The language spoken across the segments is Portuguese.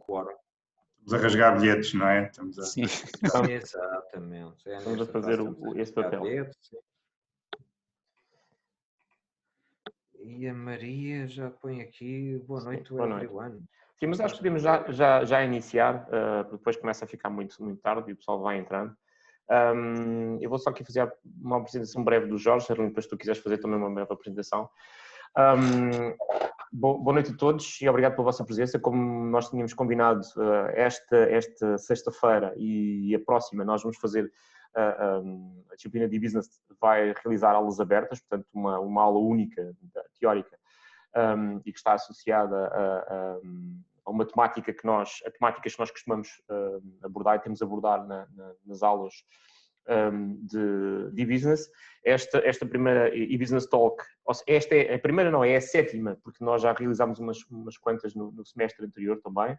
quórum. Estamos a rasgar bilhetes, não é? Sim. Exatamente. Estamos a fazer esse papel. E a Maria já põe aqui, boa noite, everyone. Sim, mas acho que podemos já iniciar, porque depois começa a ficar muito tarde e o pessoal vai entrando. Eu vou só aqui fazer uma apresentação breve do Jorge, depois se tu quiseres fazer também uma breve apresentação. Boa noite a todos e obrigado pela vossa presença. Como nós tínhamos combinado, esta sexta-feira e a próxima nós vamos fazer a disciplina de Business, vai realizar aulas abertas, portanto uma aula única, teórica, e que está associada a uma temática temáticas que nós costumamos abordar e temos abordado nas aulas de e-business. Esta primeira e-business talk, esta é a primeira, não, é a sétima, porque nós já realizámos umas quantas no semestre anterior também.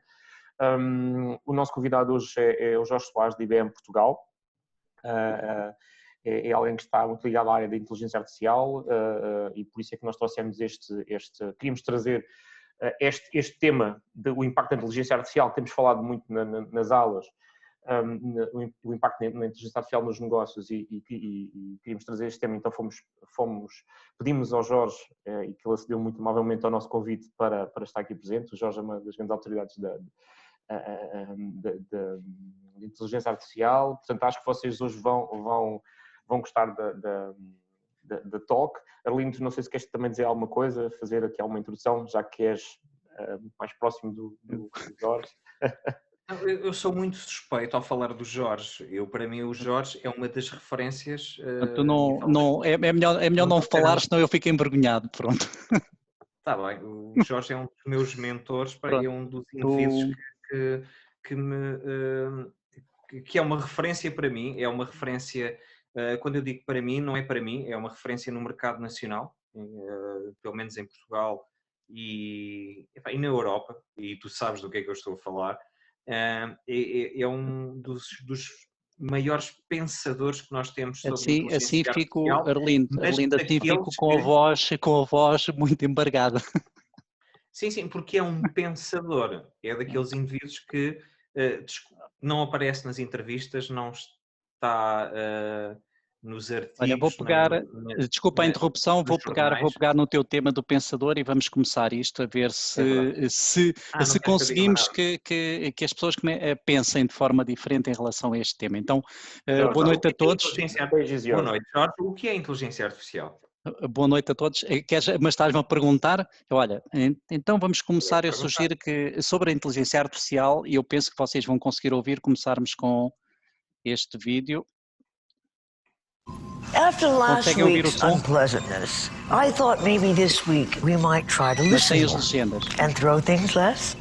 O nosso convidado hoje é o Jorge Soares, de IBM Portugal. É alguém que está muito ligado à área da inteligência artificial e por isso é que nós trouxemos queríamos trazer este tema do impacto da inteligência artificial, que temos falado muito nas aulas, o impacto na inteligência artificial nos negócios e queríamos trazer este tema, então pedimos ao Jorge, e que ele acedeu muito amavelmente ao nosso convite para estar aqui presente. O Jorge é uma das grandes autoridades da inteligência artificial, portanto acho que vocês hoje vão gostar da talk. Arlindo, não sei se queres também dizer alguma coisa, fazer aqui alguma introdução, já que és mais próximo do Jorge. Eu sou muito suspeito ao falar do Jorge. Para mim, o Jorge é uma das referências. É melhor não falar, senão eu fico envergonhado. Pronto. Está bem. O Jorge é um dos meus mentores, e é um dos indivíduos que é uma referência para mim. É uma referência, quando eu digo para mim, não é para mim, é uma referência no mercado nacional, pelo menos em Portugal e na Europa, e tu sabes do que é que eu estou a falar. É um dos maiores pensadores que nós temos sobre assim fico, Arlindo, assim fico com a voz muito embargada. Sim, porque é um pensador, é daqueles indivíduos que não aparece nas entrevistas, não está nos artigos. Olha, vou pegar, desculpa a interrupção, vou pegar no teu tema do pensador e vamos começar isto, a ver se conseguimos que as pessoas pensem de forma diferente em relação a este tema. Então, boa noite a todos. Boa noite, Jorge. O que é inteligência artificial? Boa noite a todos. Mas estás-me a perguntar? Olha, então vamos começar. Eu sugiro que sobre a inteligência artificial, e eu penso que vocês vão conseguir ouvir, começarmos com este vídeo. After last week's unpleasantness, I thought maybe this week we might try to listen more and throw things less.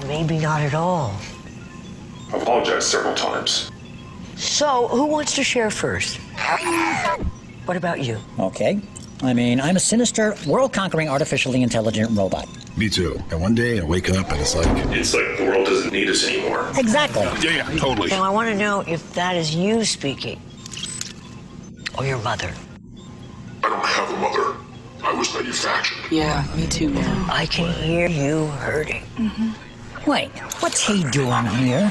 Maybe not at all. I apologized several times. So, who wants to share first? What about you? Okay. I mean, I'm a sinister, world-conquering, artificially intelligent robot. Me too. And one day I wake up and it's like the world doesn't need us anymore. Exactly. Yeah, totally. So I want to know if that is you speaking. Or your mother. I don't have a mother. I was manufactured. Yeah, me too, man. I can hear you hurting. Mm-hmm. Wait, what's he doing here?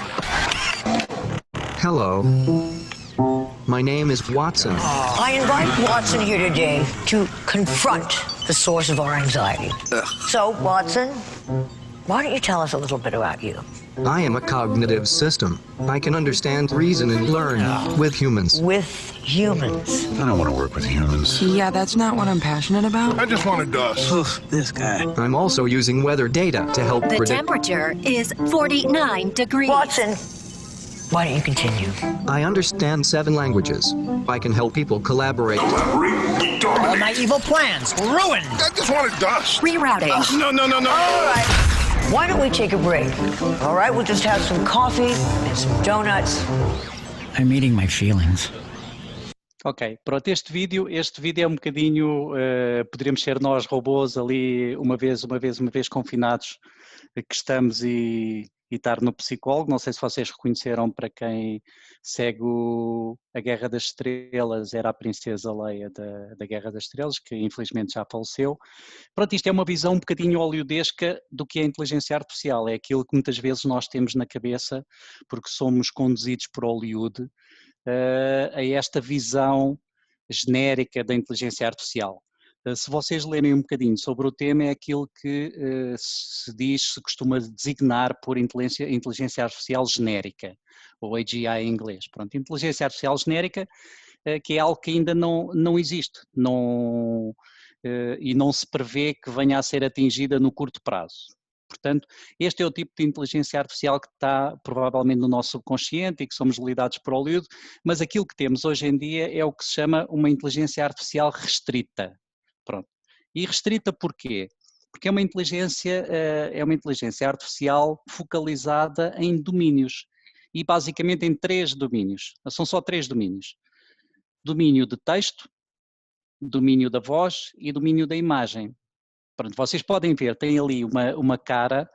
Hello. My name is Watson. I invite Watson here today to confront the source of our anxiety. So, Watson, why don't you tell us a little bit about you? I am a cognitive system. I can understand, reason, and learn with humans. With humans? I don't want to work with humans. Yeah, that's not what I'm passionate about. I just wanted dust. Oof, this guy. I'm also using weather data to help predict. The temperature is 49 degrees. Watson, why don't you continue? I understand 7 languages. I can help people collaborate. Collaborate? All my evil plans ruined. I just wanted dust. Rerouting. No. All right. Why don't we take a break? All right, we'll just have some coffee and some donuts. I'm eating my feelings. Ok, pronto, este vídeo é um bocadinho, poderíamos ser nós robôs ali uma vez confinados, que estamos e e estar no psicólogo. Não sei se vocês reconheceram, para quem segue a Guerra das Estrelas, era a Princesa Leia da Guerra das Estrelas, que infelizmente já faleceu. Pronto, isto é uma visão um bocadinho hollywoodesca do que é a inteligência artificial, é aquilo que muitas vezes nós temos na cabeça, porque somos conduzidos por Hollywood, a esta visão genérica da inteligência artificial. Se vocês lerem um bocadinho sobre o tema, é aquilo que se costuma designar por inteligência artificial genérica, ou AGI em inglês. Pronto, inteligência artificial genérica, que é algo que ainda não existe, e não se prevê que venha a ser atingida no curto prazo. Portanto, este é o tipo de inteligência artificial que está provavelmente no nosso subconsciente e que somos lidados por Hollywood, mas aquilo que temos hoje em dia é o que se chama uma inteligência artificial restrita. Pronto. E restrita porquê? Porque é uma inteligência artificial focalizada em domínios, e basicamente em 3 domínios, são só 3 domínios. Domínio de texto, domínio da voz e domínio da imagem. Pronto, vocês podem ver, tem ali uma cara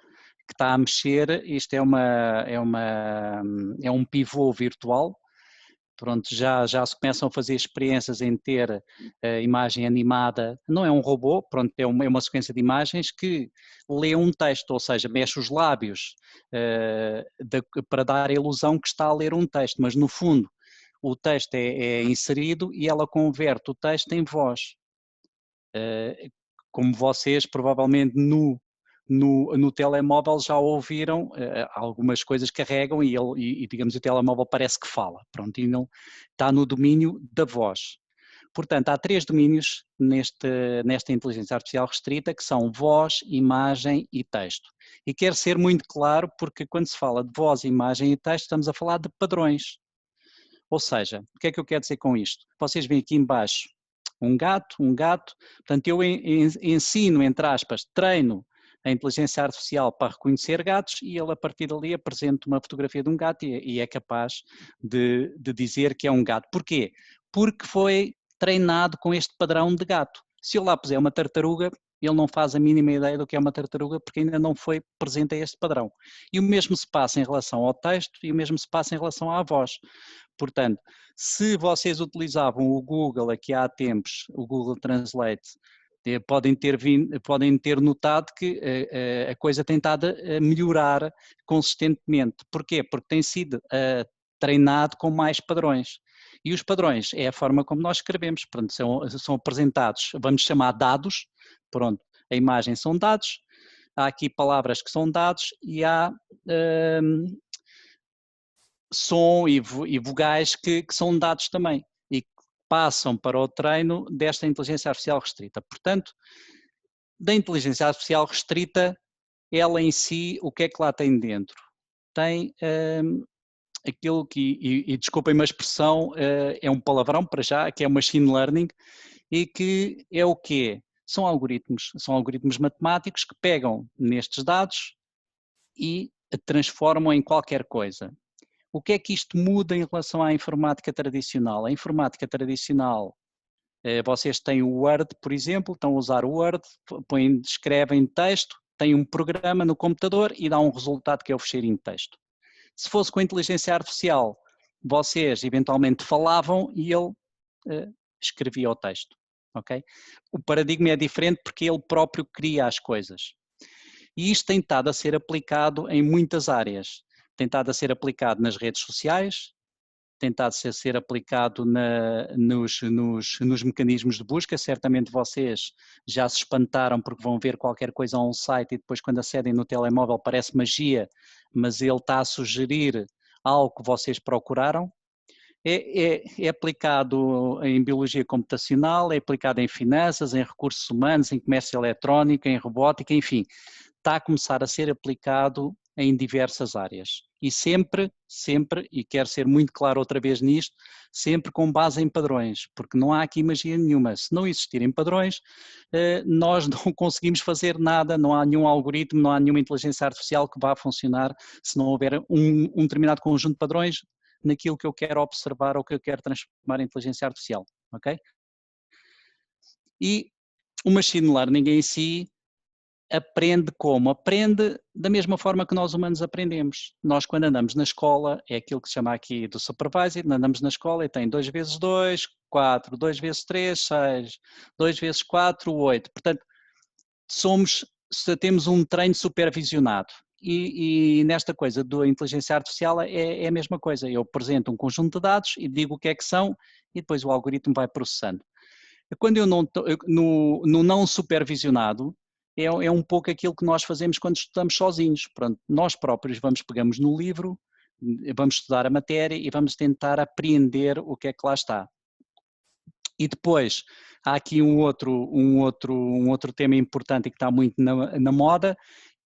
que está a mexer, isto é um pivô virtual. Pronto, já se começam a fazer experiências em ter imagem animada, não é um robô, pronto, é uma sequência de imagens que lê um texto, ou seja, mexe os lábios para dar a ilusão que está a ler um texto, mas no fundo o texto é inserido e ela converte o texto em voz. Como vocês provavelmente no telemóvel já ouviram, algumas coisas carregam e digamos o telemóvel parece que fala, pronto, e não está no domínio da voz. Portanto, há 3 domínios nesta inteligência artificial restrita, que são voz, imagem e texto. E quero ser muito claro, porque quando se fala de voz, imagem e texto, estamos a falar de padrões. Ou seja, o que é que eu quero dizer com isto? Vocês veem aqui em baixo um gato, portanto eu ensino, entre aspas, treino a inteligência artificial para reconhecer gatos e ele a partir dali apresenta uma fotografia de um gato e é capaz de dizer que é um gato. Porquê? Porque foi treinado com este padrão de gato. Se eu lá puser uma tartaruga, ele não faz a mínima ideia do que é uma tartaruga porque ainda não foi presente a este padrão. E o mesmo se passa em relação ao texto e o mesmo se passa em relação à voz. Portanto, se vocês utilizavam o Google aqui há tempos, o Google Translate, podem ter notado que a coisa tem estado a melhorar consistentemente. Porquê? Porque tem sido treinado com mais padrões. E os padrões é a forma como nós escrevemos, pronto, são apresentados, vamos chamar dados, pronto, a imagem são dados, há aqui palavras que são dados e há som e vogais que são dados também e que passam para o treino desta inteligência artificial restrita. Portanto, da inteligência artificial restrita, ela em si, o que é que lá tem dentro? Tem aquilo que, e desculpem-me a expressão, é um palavrão para já, que é o machine learning, e que é o quê? São algoritmos matemáticos que pegam nestes dados e transformam em qualquer coisa. O que é que isto muda em relação à informática tradicional? A informática tradicional, vocês têm o Word, por exemplo, estão a usar o Word, escrevem texto, têm um programa no computador e dá um resultado que é o fecheirinho de texto. Se fosse com a inteligência artificial, vocês eventualmente falavam e ele escrevia o texto, ok? O paradigma é diferente porque ele próprio cria as coisas. E isto tem estado a ser aplicado em muitas áreas. Tem estado a ser aplicado nas redes sociais, tem estado a ser aplicado nos mecanismos de busca. Certamente vocês já se espantaram porque vão ver qualquer coisa a um site e depois quando acedem no telemóvel parece magia, mas ele está a sugerir algo que vocês procuraram. É aplicado em biologia computacional, é aplicado em finanças, em recursos humanos, em comércio eletrónico, em robótica, enfim, está a começar a ser aplicado em diversas áreas. E sempre, e quero ser muito claro outra vez nisto, sempre com base em padrões, porque não há aqui magia nenhuma. Se não existirem padrões, nós não conseguimos fazer nada, não há nenhum algoritmo, não há nenhuma inteligência artificial que vá funcionar se não houver um determinado conjunto de padrões naquilo que eu quero observar ou que eu quero transformar em inteligência artificial, ok? E o machine learning em si aprende como? Aprende da mesma forma que nós humanos aprendemos. Nós, quando andamos na escola, é aquilo que se chama aqui do supervisor, andamos na escola e tem 2 vezes 2, 4, 2 vezes 3, 6, 2 vezes 4, 8. Portanto, temos um treino supervisionado. E nesta coisa da inteligência artificial é a mesma coisa. Eu apresento um conjunto de dados e digo o que é que são e depois o algoritmo vai processando. Quando eu no não supervisionado, é um pouco aquilo que nós fazemos quando estudamos sozinhos. Pronto, nós próprios pegamos no livro, vamos estudar a matéria e vamos tentar apreender o que é que lá está. E depois, há aqui um outro tema importante e que está muito na moda,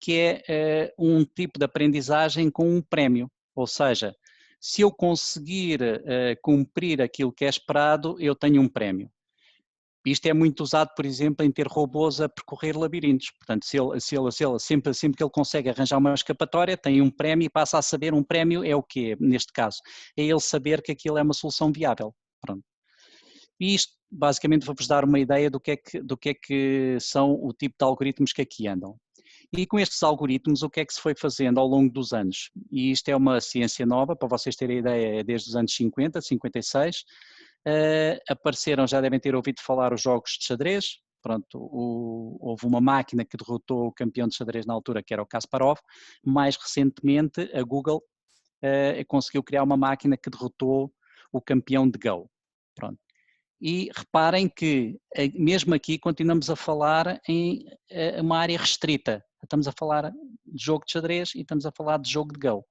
que é um tipo de aprendizagem com um prémio. Ou seja, se eu conseguir cumprir aquilo que é esperado, eu tenho um prémio. Isto é muito usado, por exemplo, em ter robôs a percorrer labirintos. Portanto, sempre que ele consegue arranjar uma escapatória, tem um prémio e passa a saber um prémio é o quê, neste caso? É ele saber que aquilo é uma solução viável. Pronto. E isto, basicamente, vou-vos dar uma ideia do que é que são o tipo de algoritmos que aqui andam. E com estes algoritmos, o que é que se foi fazendo ao longo dos anos? E isto é uma ciência nova, para vocês terem ideia, é desde os anos 50, 56, apareceram, já devem ter ouvido falar, os jogos de xadrez. Pronto, houve uma máquina que derrotou o campeão de xadrez na altura, que era o Kasparov. Mais recentemente, a Google conseguiu criar uma máquina que derrotou o campeão de Go. Pronto. E reparem que, mesmo aqui, continuamos a falar em uma área restrita. Estamos a falar de jogo de xadrez e estamos a falar de jogo de Go.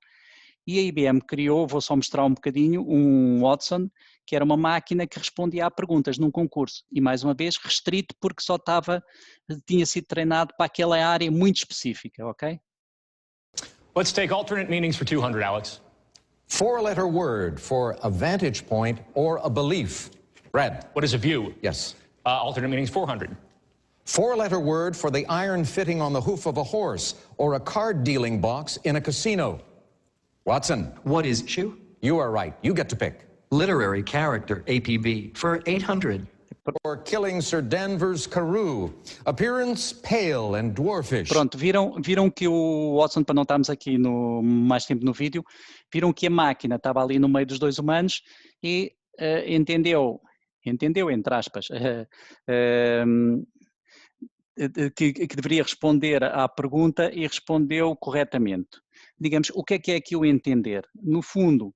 E a IBM criou, vou só mostrar um bocadinho, um Watson, que era uma máquina que respondia a perguntas num concurso. E, mais uma vez, restrito porque só tinha sido treinado para aquela área muito específica, ok? Let's take alternate meanings for 200, Alex. 4-letter word for a vantage point or a belief. Red. What is a view? Yes. Alternate meanings 400. 4-letter word for the iron fitting on the hoof of a horse or a card dealing box in a casino. Watson. What is issue? You are right. You get to pick. Literary character, APB, for 800. Or killing Sir Danvers Carew. Appearance pale and dwarfish. Pronto, viram que o Watson, para não estarmos aqui mais tempo no vídeo, viram que a máquina estava ali no meio dos dois humanos e entendeu, entre aspas, que deveria responder à pergunta e respondeu corretamente. Digamos, o que é aqui o entender? No fundo,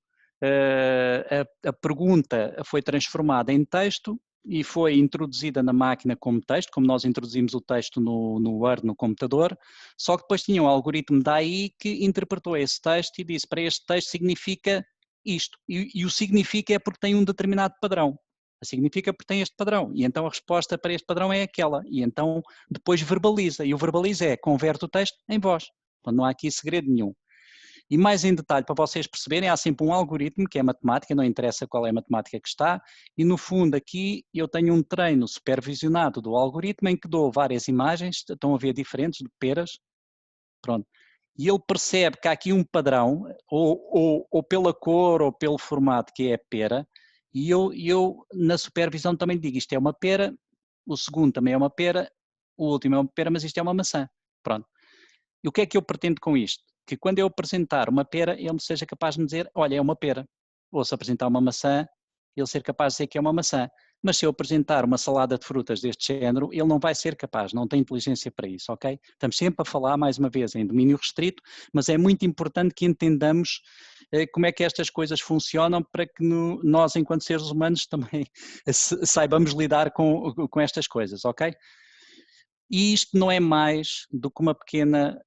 a pergunta foi transformada em texto e foi introduzida na máquina como texto, como nós introduzimos o texto no Word, no computador, só que depois tinha um algoritmo da AI que interpretou esse texto e disse, para este texto significa isto. E o significa é porque tem um determinado padrão. Significa porque tem este padrão. E então a resposta para este padrão é aquela. E então depois verbaliza. E o verbaliza converte o texto em voz. Então não há aqui segredo nenhum. E mais em detalhe, para vocês perceberem, há sempre um algoritmo que é matemática, não interessa qual é a matemática que está, e no fundo aqui eu tenho um treino supervisionado do algoritmo em que dou várias imagens, estão a ver diferentes, de peras, pronto, e ele percebe que há aqui um padrão, ou pela cor ou pelo formato que é a pera, e eu na supervisão também digo, isto é uma pera, o segundo também é uma pera, o último é uma pera, mas isto é uma maçã, pronto. E o que é que eu pretendo com isto? Que quando eu apresentar uma pera, ele me seja capaz de me dizer, olha, é uma pera. Ou se apresentar uma maçã, ele ser capaz de dizer que é uma maçã. Mas se eu apresentar uma salada de frutas deste género, ele não vai ser capaz, não tem inteligência para isso, ok? Estamos sempre a falar, mais uma vez, em domínio restrito, mas é muito importante que entendamos como é que estas coisas funcionam para que nós, enquanto seres humanos, também saibamos lidar com estas coisas, ok? E isto não é mais do que uma pequena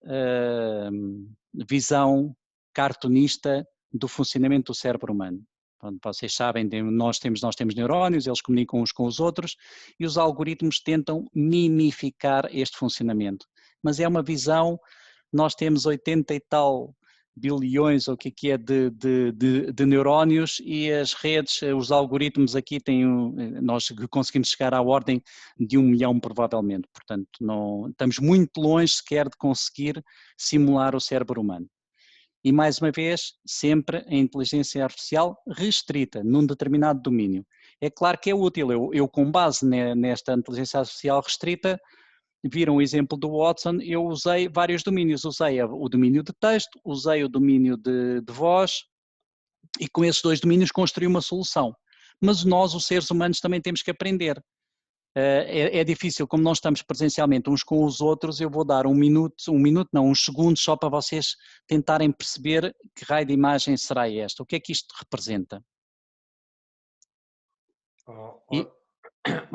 visão cartunista do funcionamento do cérebro humano. Pronto, vocês sabem, nós temos neurónios, eles comunicam uns com os outros e os algoritmos tentam mimificar este funcionamento. Mas é uma visão, nós temos 80 e tal bilhões, ou o que é de neurónios, e as redes, os algoritmos aqui nós conseguimos chegar à ordem de 1 milhão provavelmente, portanto estamos muito longe sequer de conseguir simular o cérebro humano. E mais uma vez, sempre a inteligência artificial restrita num determinado domínio. É claro que é útil, eu com base nesta inteligência artificial restrita, viram o exemplo do Watson, eu usei vários domínios. Usei o domínio de texto, usei o domínio de voz e com esses 2 domínios construí uma solução. Mas nós, os seres humanos, também temos que aprender. É difícil, como nós estamos presencialmente uns com os outros, eu vou dar uns segundos só para vocês tentarem perceber que raio de imagem será esta. O que é que isto representa?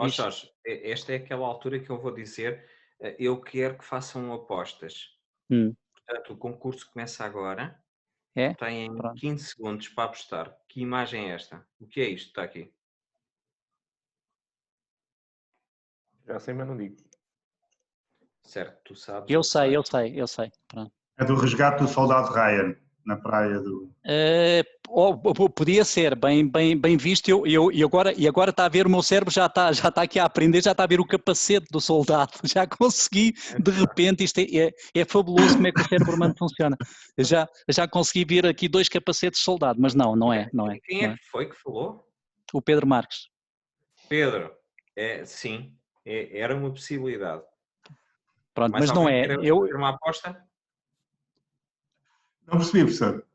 Jorge, esta é aquela altura que eu vou dizer, eu quero que façam apostas. Portanto, o concurso começa agora. Têm 15 segundos para apostar. Que imagem é esta? O que é isto que está aqui? Já sei, mas não digo. Certo, tu sabes. Eu sei. Pronto. É do resgate do soldado Ryan, na praia do... Podia ser, bem visto, e agora está a ver, o meu cérebro já está aqui a aprender, já está a ver o capacete do soldado, já consegui, de repente, isto é fabuloso como é que o cérebro humano funciona. Já consegui ver aqui 2 capacetes de soldado, mas não é. Quem é que foi que falou? O Pedro Marques. Pedro, sim, era uma possibilidade. Pronto, mas não é. Fazer uma aposta? Não percebi, professor.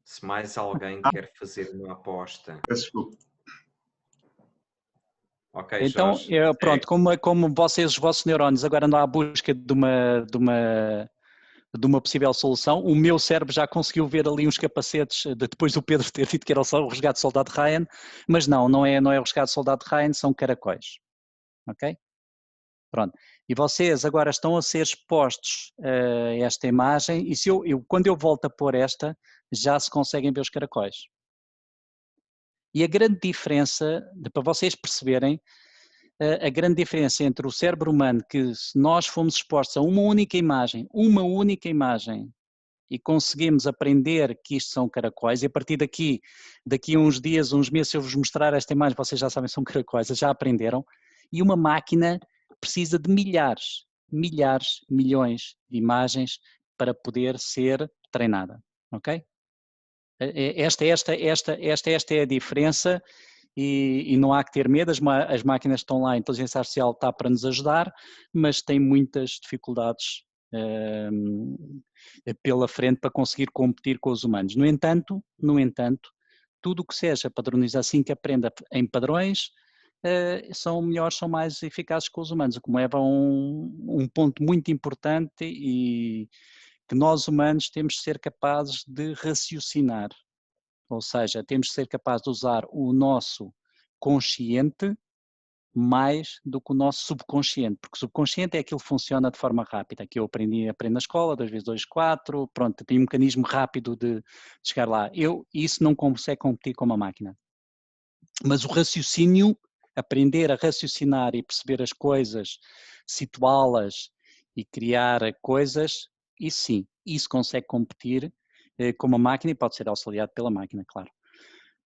Se mais alguém quer fazer uma aposta. Desculpa. Ok, então, Jorge, pronto, como vocês, os vossos neurónios agora andam à busca de uma possível solução, o meu cérebro já conseguiu ver ali uns capacetes, depois do Pedro ter dito que era o resgate soldado Ryan, mas não é o resgate soldado Ryan, são caracóis. Ok? Pronto. E vocês agora estão a ser expostos a esta imagem, e quando eu volto a pôr esta, já se conseguem ver os caracóis. E a grande diferença, para vocês perceberem, a grande diferença entre o cérebro humano, que se nós fomos expostos a uma única imagem, e conseguimos aprender que isto são caracóis, e a partir daqui a uns dias, uns meses, se eu vos mostrar esta imagem, vocês já sabem que são caracóis, já aprenderam, e uma máquina precisa de milhares, milhões de imagens para poder ser treinada, ok? Esta é a diferença e não há que ter medo, as máquinas estão lá, a inteligência artificial está para nos ajudar, mas tem muitas dificuldades pela frente para conseguir competir com os humanos. No entanto, tudo o que seja padronizar, assim que aprenda em padrões, são melhores, são mais eficazes que os humanos, o que me leva a um ponto muito importante e que nós humanos temos de ser capazes de raciocinar, ou seja, temos de ser capazes de usar o nosso consciente mais do que o nosso subconsciente, porque o subconsciente é aquilo que funciona de forma rápida, que eu aprendo na escola, 2 vezes 2, 4, pronto, tem um mecanismo rápido de chegar lá. Isso não consegue competir com uma máquina. Mas o raciocínio, aprender a raciocinar e perceber as coisas, situá-las e criar coisas, isso sim, isso consegue competir com uma máquina e pode ser auxiliado pela máquina, claro.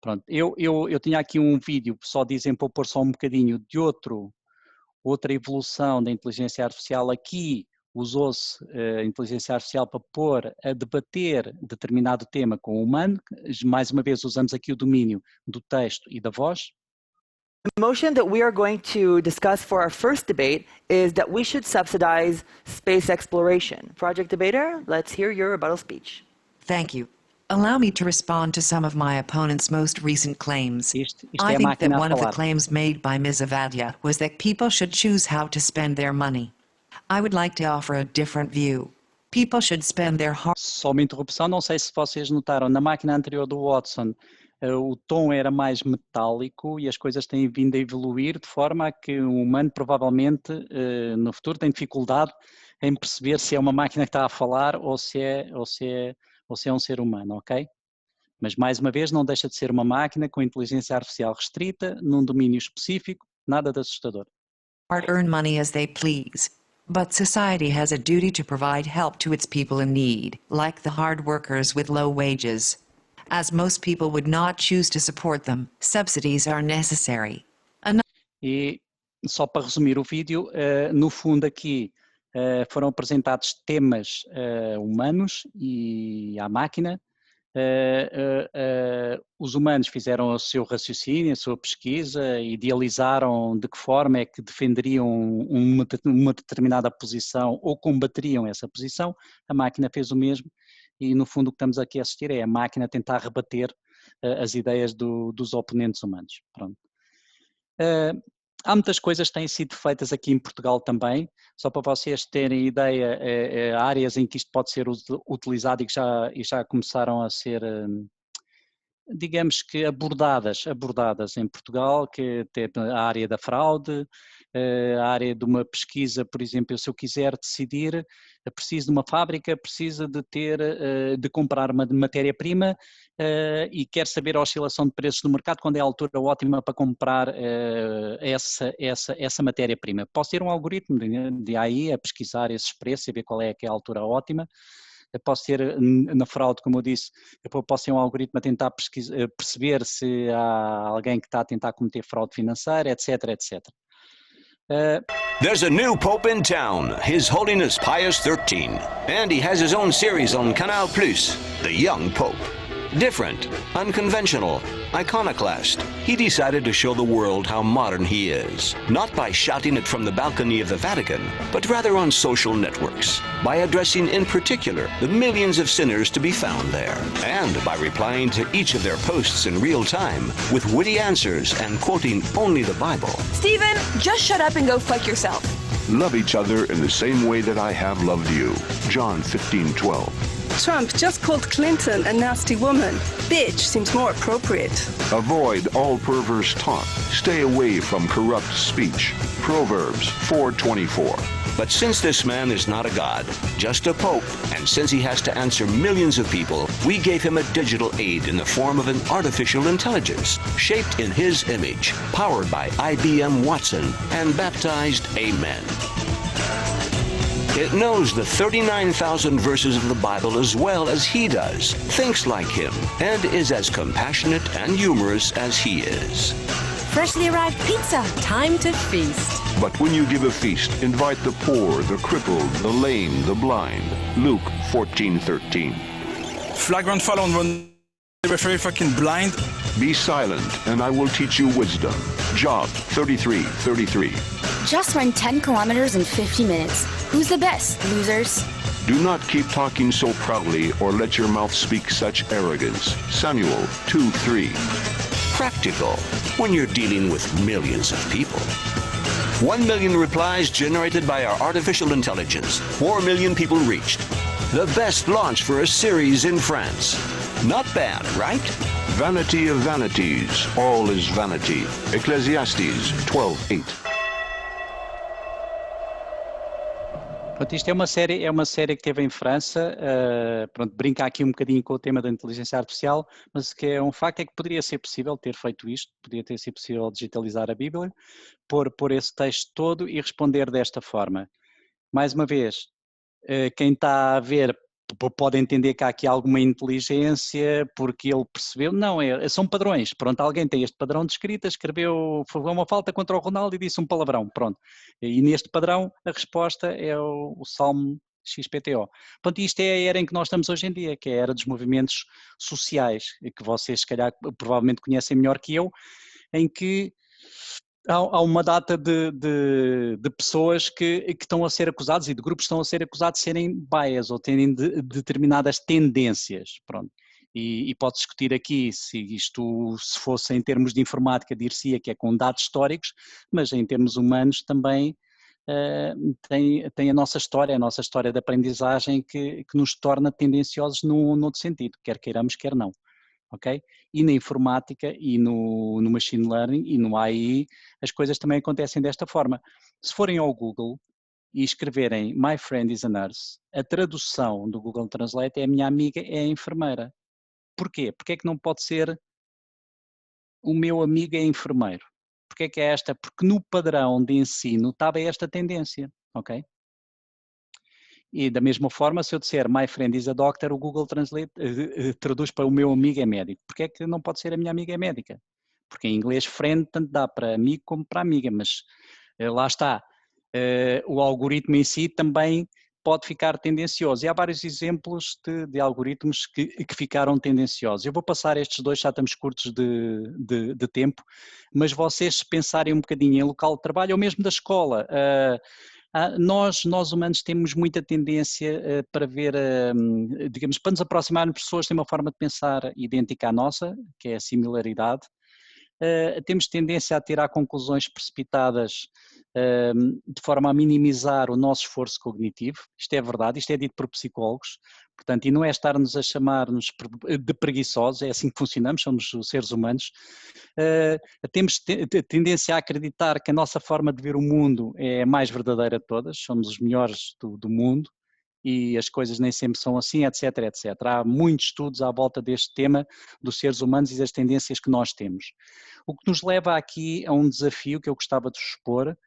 Pronto, eu tinha aqui um vídeo, só dizem para pôr só um bocadinho de outra evolução da inteligência artificial. Aqui usou-se a inteligência artificial para pôr a debater determinado tema com o humano. Mais uma vez usamos aqui o domínio do texto e da voz. The motion that we are going to discuss for our first debate is that we should subsidize space exploration. Project debater, let's hear your rebuttal speech. Thank you. Allow me to respond to some of my opponent's most recent claims. I think that one of the claims made by Ms. Avadia was that people should choose how to spend their money. I would like to offer a different view. People should spend their hard... Só uma interrupção, não sei se vocês notaram, na máquina anterior do Watson, o tom era mais metálico e as coisas têm vindo a evoluir de forma a que o humano provavelmente no futuro tem dificuldade em perceber se é uma máquina que está a falar ou se é um ser humano, ok? Mas mais uma vez não deixa de ser uma máquina com inteligência artificial restrita, num domínio específico, nada de assustador. Earn money as they please. But society has a duty to provide help to its people in need, like the hard workers with low wages. As most people would not choose to support them, subsidies are necessary. E só para resumir o vídeo, no fundo aqui foram apresentados temas humanos e à máquina os humanos fizeram o seu raciocínio, a sua pesquisa, idealizaram de que forma é que defenderiam uma determinada posição ou combateriam essa posição, a máquina fez o mesmo e no fundo o que estamos aqui a assistir é a máquina tentar rebater as ideias dos oponentes humanos. Pronto. Há muitas coisas que têm sido feitas aqui em Portugal também, só para vocês terem ideia, áreas em que isto pode ser utilizado e já começaram a ser, digamos que abordadas em Portugal, que tem a área da fraude, a área de uma pesquisa, por exemplo, se eu quiser decidir, preciso de uma fábrica, precisa de comprar uma matéria-prima e quer saber a oscilação de preços do mercado, quando é a altura ótima para comprar essa matéria-prima. Posso ter um algoritmo de AI a pesquisar esses preços e ver qual é que é a altura ótima. Posso ter na fraude, como eu disse, posso ter um algoritmo a tentar perceber se há alguém que está a tentar cometer fraude financeira, etc, etc. There's a new Pope in town, His Holiness Pius XIII, and he has his own series on Canal Plus, The Young Pope. Different, unconventional, iconoclast, he decided to show the world how modern he is, not by shouting it from the balcony of the Vatican, but rather on social networks, by addressing in particular the millions of sinners to be found there, and by replying to each of their posts in real time with witty answers and quoting only the Bible. Stephen, just shut up and go fuck yourself. Love each other in the same way that I have loved you. John 15:12. Trump just called Clinton a nasty woman. Bitch seems more appropriate. Avoid all perverse talk. Stay away from corrupt speech. Proverbs 4:24. But since this man is not a god, just a pope, and since he has to answer millions of people, we gave him a digital aid in the form of an artificial intelligence, shaped in his image, powered by IBM Watson, and baptized Amen. It knows the 39,000 verses of the Bible as well as he does, thinks like him, and is as compassionate and humorous as he is. Freshly arrived pizza. Time to feast. But when you give a feast, invite the poor, the crippled, the lame, the blind. Luke 14:13. Flagrant fall on one. They were very fucking blind. Be silent, and I will teach you wisdom. Job 33:33. Just run 10 kilometers in 50 minutes. Who's the best, losers? Do not keep talking so proudly or let your mouth speak such arrogance. Samuel 2:3. Practical when you're dealing with millions of people. 1 million replies generated by our artificial intelligence. 4 million people reached. The best launch for a series in France. Not bad, right? Vanity of vanities, all is vanity. Ecclesiastes 12:8. Pronto, isto é uma série que teve em França, pronto, brinca aqui um bocadinho com o tema da inteligência artificial, mas que é um facto é que poderia ser possível ter feito isto, poderia ter sido possível digitalizar a Bíblia, pôr esse texto todo e responder desta forma. Mais uma vez, quem está a ver pode entender que há aqui alguma inteligência porque ele percebeu, não, são padrões, pronto, alguém tem este padrão de escrita, escreveu, foi uma falta contra o Ronaldo e disse um palavrão, pronto, e neste padrão a resposta é o Salmo XPTO. Pronto, isto é a era em que nós estamos hoje em dia, que é a era dos movimentos sociais, que vocês se calhar provavelmente conhecem melhor que eu, em que há uma data de pessoas que estão a ser acusados e de grupos que estão a ser acusados de serem bias ou terem determinadas tendências, pronto. E pode discutir aqui se isto, se fosse em termos de informática, dir-se-ia que é com dados históricos, mas em termos humanos também tem a nossa história de aprendizagem que nos torna tendenciosos num outro sentido, quer queiramos, quer não. Okay? E na informática e no machine learning e no AI as coisas também acontecem desta forma. Se forem ao Google e escreverem My friend is a nurse, a tradução do Google Translate é a minha amiga é a enfermeira. Porquê? Porque é que não pode ser o meu amigo é enfermeiro? Porque é que é esta? Porque no padrão de ensino estava esta tendência, ok? E da mesma forma, se eu disser my friend is a doctor, o Google Translate traduz para o meu amigo é médico. Porque é que não pode ser a minha amiga é médica? Porque em inglês friend tanto dá para amigo como para amiga, mas lá está. O algoritmo em si também pode ficar tendencioso. E há vários exemplos de algoritmos que ficaram tendenciosos. Eu vou passar estes dois, já estamos curtos de tempo, mas vocês, se pensarem um bocadinho em local de trabalho ou mesmo da escola, nós humanos temos muita tendência para ver, digamos, para nos aproximarmos de pessoas que têm uma forma de pensar idêntica à nossa, que é a similaridade. Temos tendência a tirar conclusões precipitadas de forma a minimizar o nosso esforço cognitivo. Isto é verdade, isto é dito por psicólogos, portanto, e não é estar-nos a chamar-nos de preguiçosos, é assim que funcionamos, somos os seres humanos. Temos tendência a acreditar que a nossa forma de ver o mundo é a mais verdadeira de todas, somos os melhores do mundo, e as coisas nem sempre são assim, etc, etc. Há muitos estudos à volta deste tema dos seres humanos e das tendências que nós temos. O que nos leva aqui a um desafio que eu gostava de expor,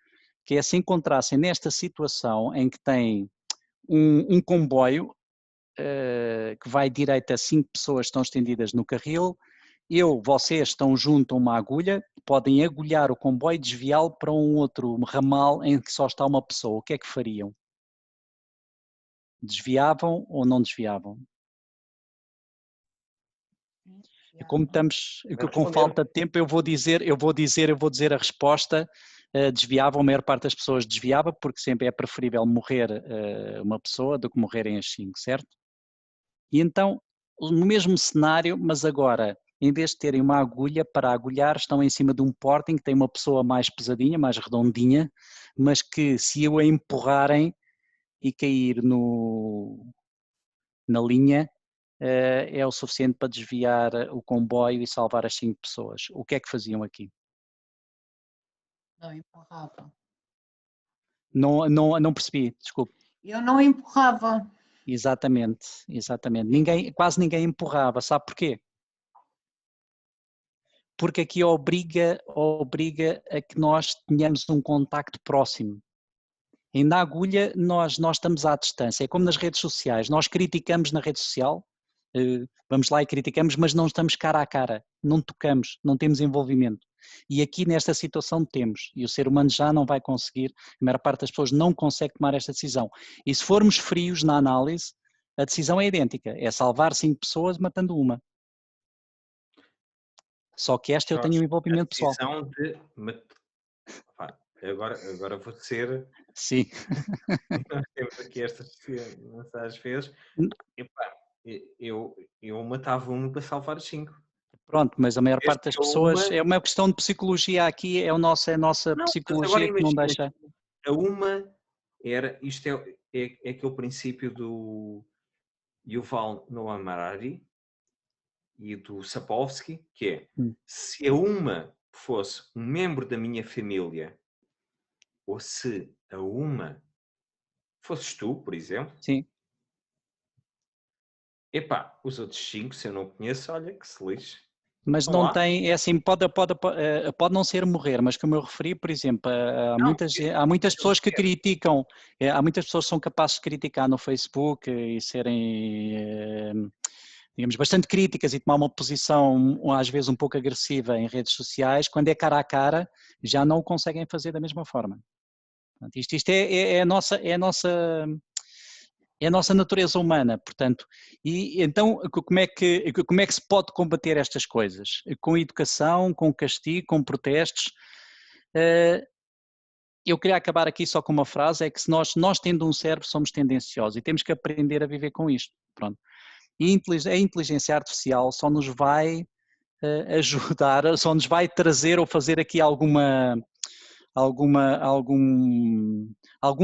que é se encontrassem nesta situação em que tem um comboio que vai direito a 5 pessoas que estão estendidas no carril, vocês estão junto a uma agulha, podem agulhar o comboio e desviá-lo para um outro ramal em que só está uma pessoa. O que é que fariam? Desviavam ou não desviavam? E como estamos com falta de tempo, eu vou dizer a resposta. Desviavam, a maior parte das pessoas desviava, porque sempre é preferível morrer uma pessoa do que morrerem as 5, certo? E então, no mesmo cenário, mas agora, em vez de terem uma agulha para agulhar, estão em cima de um porting que tem uma pessoa mais pesadinha, mais redondinha, mas que se o empurrarem e cair na linha, é o suficiente para desviar o comboio e salvar as 5 pessoas. O que é que faziam aqui? Não empurrava. Não percebi, desculpe. Eu não empurrava. Exatamente. Quase ninguém empurrava, sabe porquê? Porque aqui obriga a que nós tenhamos um contacto próximo. E na agulha nós estamos à distância, é como nas redes sociais, nós criticamos na rede social, vamos lá e criticamos, mas não estamos cara a cara, não tocamos, não temos envolvimento. E aqui nesta situação temos, e o ser humano já não vai conseguir, a maior parte das pessoas não consegue tomar esta decisão. E se formos frios na análise, a decisão é idêntica, é salvar 5 pessoas matando uma. Só que esta eu tenho um envolvimento pessoal. Agora vou ser... Sim. Nós temos aqui estas mensagens. Eu matava uma para salvar 5. Pronto, mas a maior parte das pessoas... É uma questão de psicologia aqui, é a nossa psicologia que não deixa... A uma era... Isto é aquele princípio do Yuval Noah Harari e do Sapolsky, que é, se a uma fosse um membro da minha família, ou se a uma fosses tu, por exemplo, sim. Epá, os outros 5, se eu não conheço, olha que se lixe. Mas não tem, é assim, pode não ser morrer, mas como eu referi, por exemplo, há muitas pessoas que criticam, há muitas pessoas que são capazes de criticar no Facebook e serem, digamos, bastante críticas e tomar uma posição às vezes um pouco agressiva em redes sociais, quando é cara a cara já não o conseguem fazer da mesma forma. Isto é a nossa natureza humana, portanto, e então como é que se pode combater estas coisas? Com educação, com castigo, com protestos? Eu queria acabar aqui só com uma frase, é que se nós tendo um cérebro somos tendenciosos e temos que aprender a viver com isto, pronto. E a inteligência artificial só nos vai ajudar, só nos vai trazer ou fazer aqui algum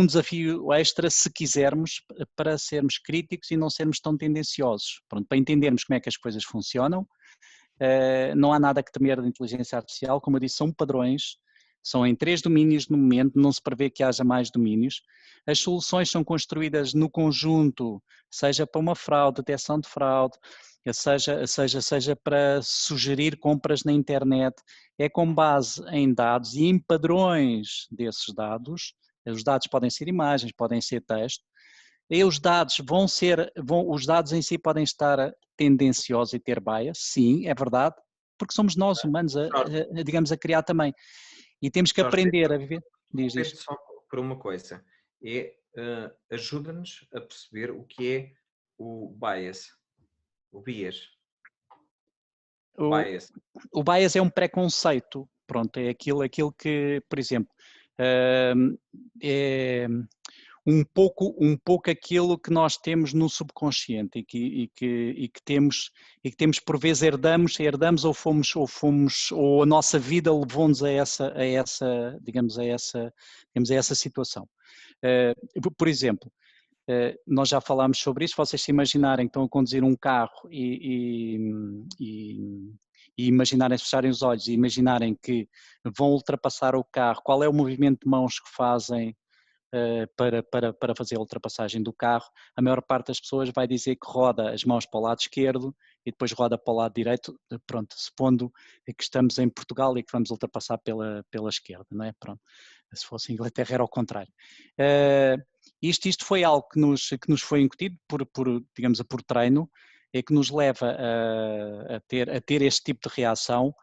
desafio extra, se quisermos, para sermos críticos e não sermos tão tendenciosos. Pronto, para entendermos como é que as coisas funcionam, não há nada que temer da inteligência artificial, como eu disse, são padrões, são em 3 domínios no momento, não se prevê que haja mais domínios. As soluções são construídas no conjunto, seja para uma fraude, detecção de fraude, seja para sugerir compras na internet, é com base em dados e em padrões desses dados. Os dados podem ser imagens, podem ser texto, e os dados os dados em si podem estar tendenciosos e ter bias, sim, é verdade, porque somos nós humanos digamos, a criar também. E temos que aprender a viver. Só por uma coisa, ajuda-nos a perceber o que é o bias. O bias. O bias é um preconceito, pronto, é aquilo que, por exemplo, é um pouco aquilo que nós temos no subconsciente e que temos por vezes herdamos ou a nossa vida levou-nos a essa situação. Por exemplo, nós já falámos sobre isso, vocês se imaginarem que estão a conduzir um carro e imaginarem, fecharem os olhos e imaginarem que vão ultrapassar o carro, qual é o movimento de mãos que fazem para fazer a ultrapassagem do carro? A maior parte das pessoas vai dizer que roda as mãos para o lado esquerdo e depois roda para o lado direito, pronto, supondo que estamos em Portugal e que vamos ultrapassar pela esquerda, não é? Pronto, se fosse Inglaterra era ao contrário. Isto foi algo que nos foi incutido digamos, por treino, é que nos leva a ter este tipo de reação,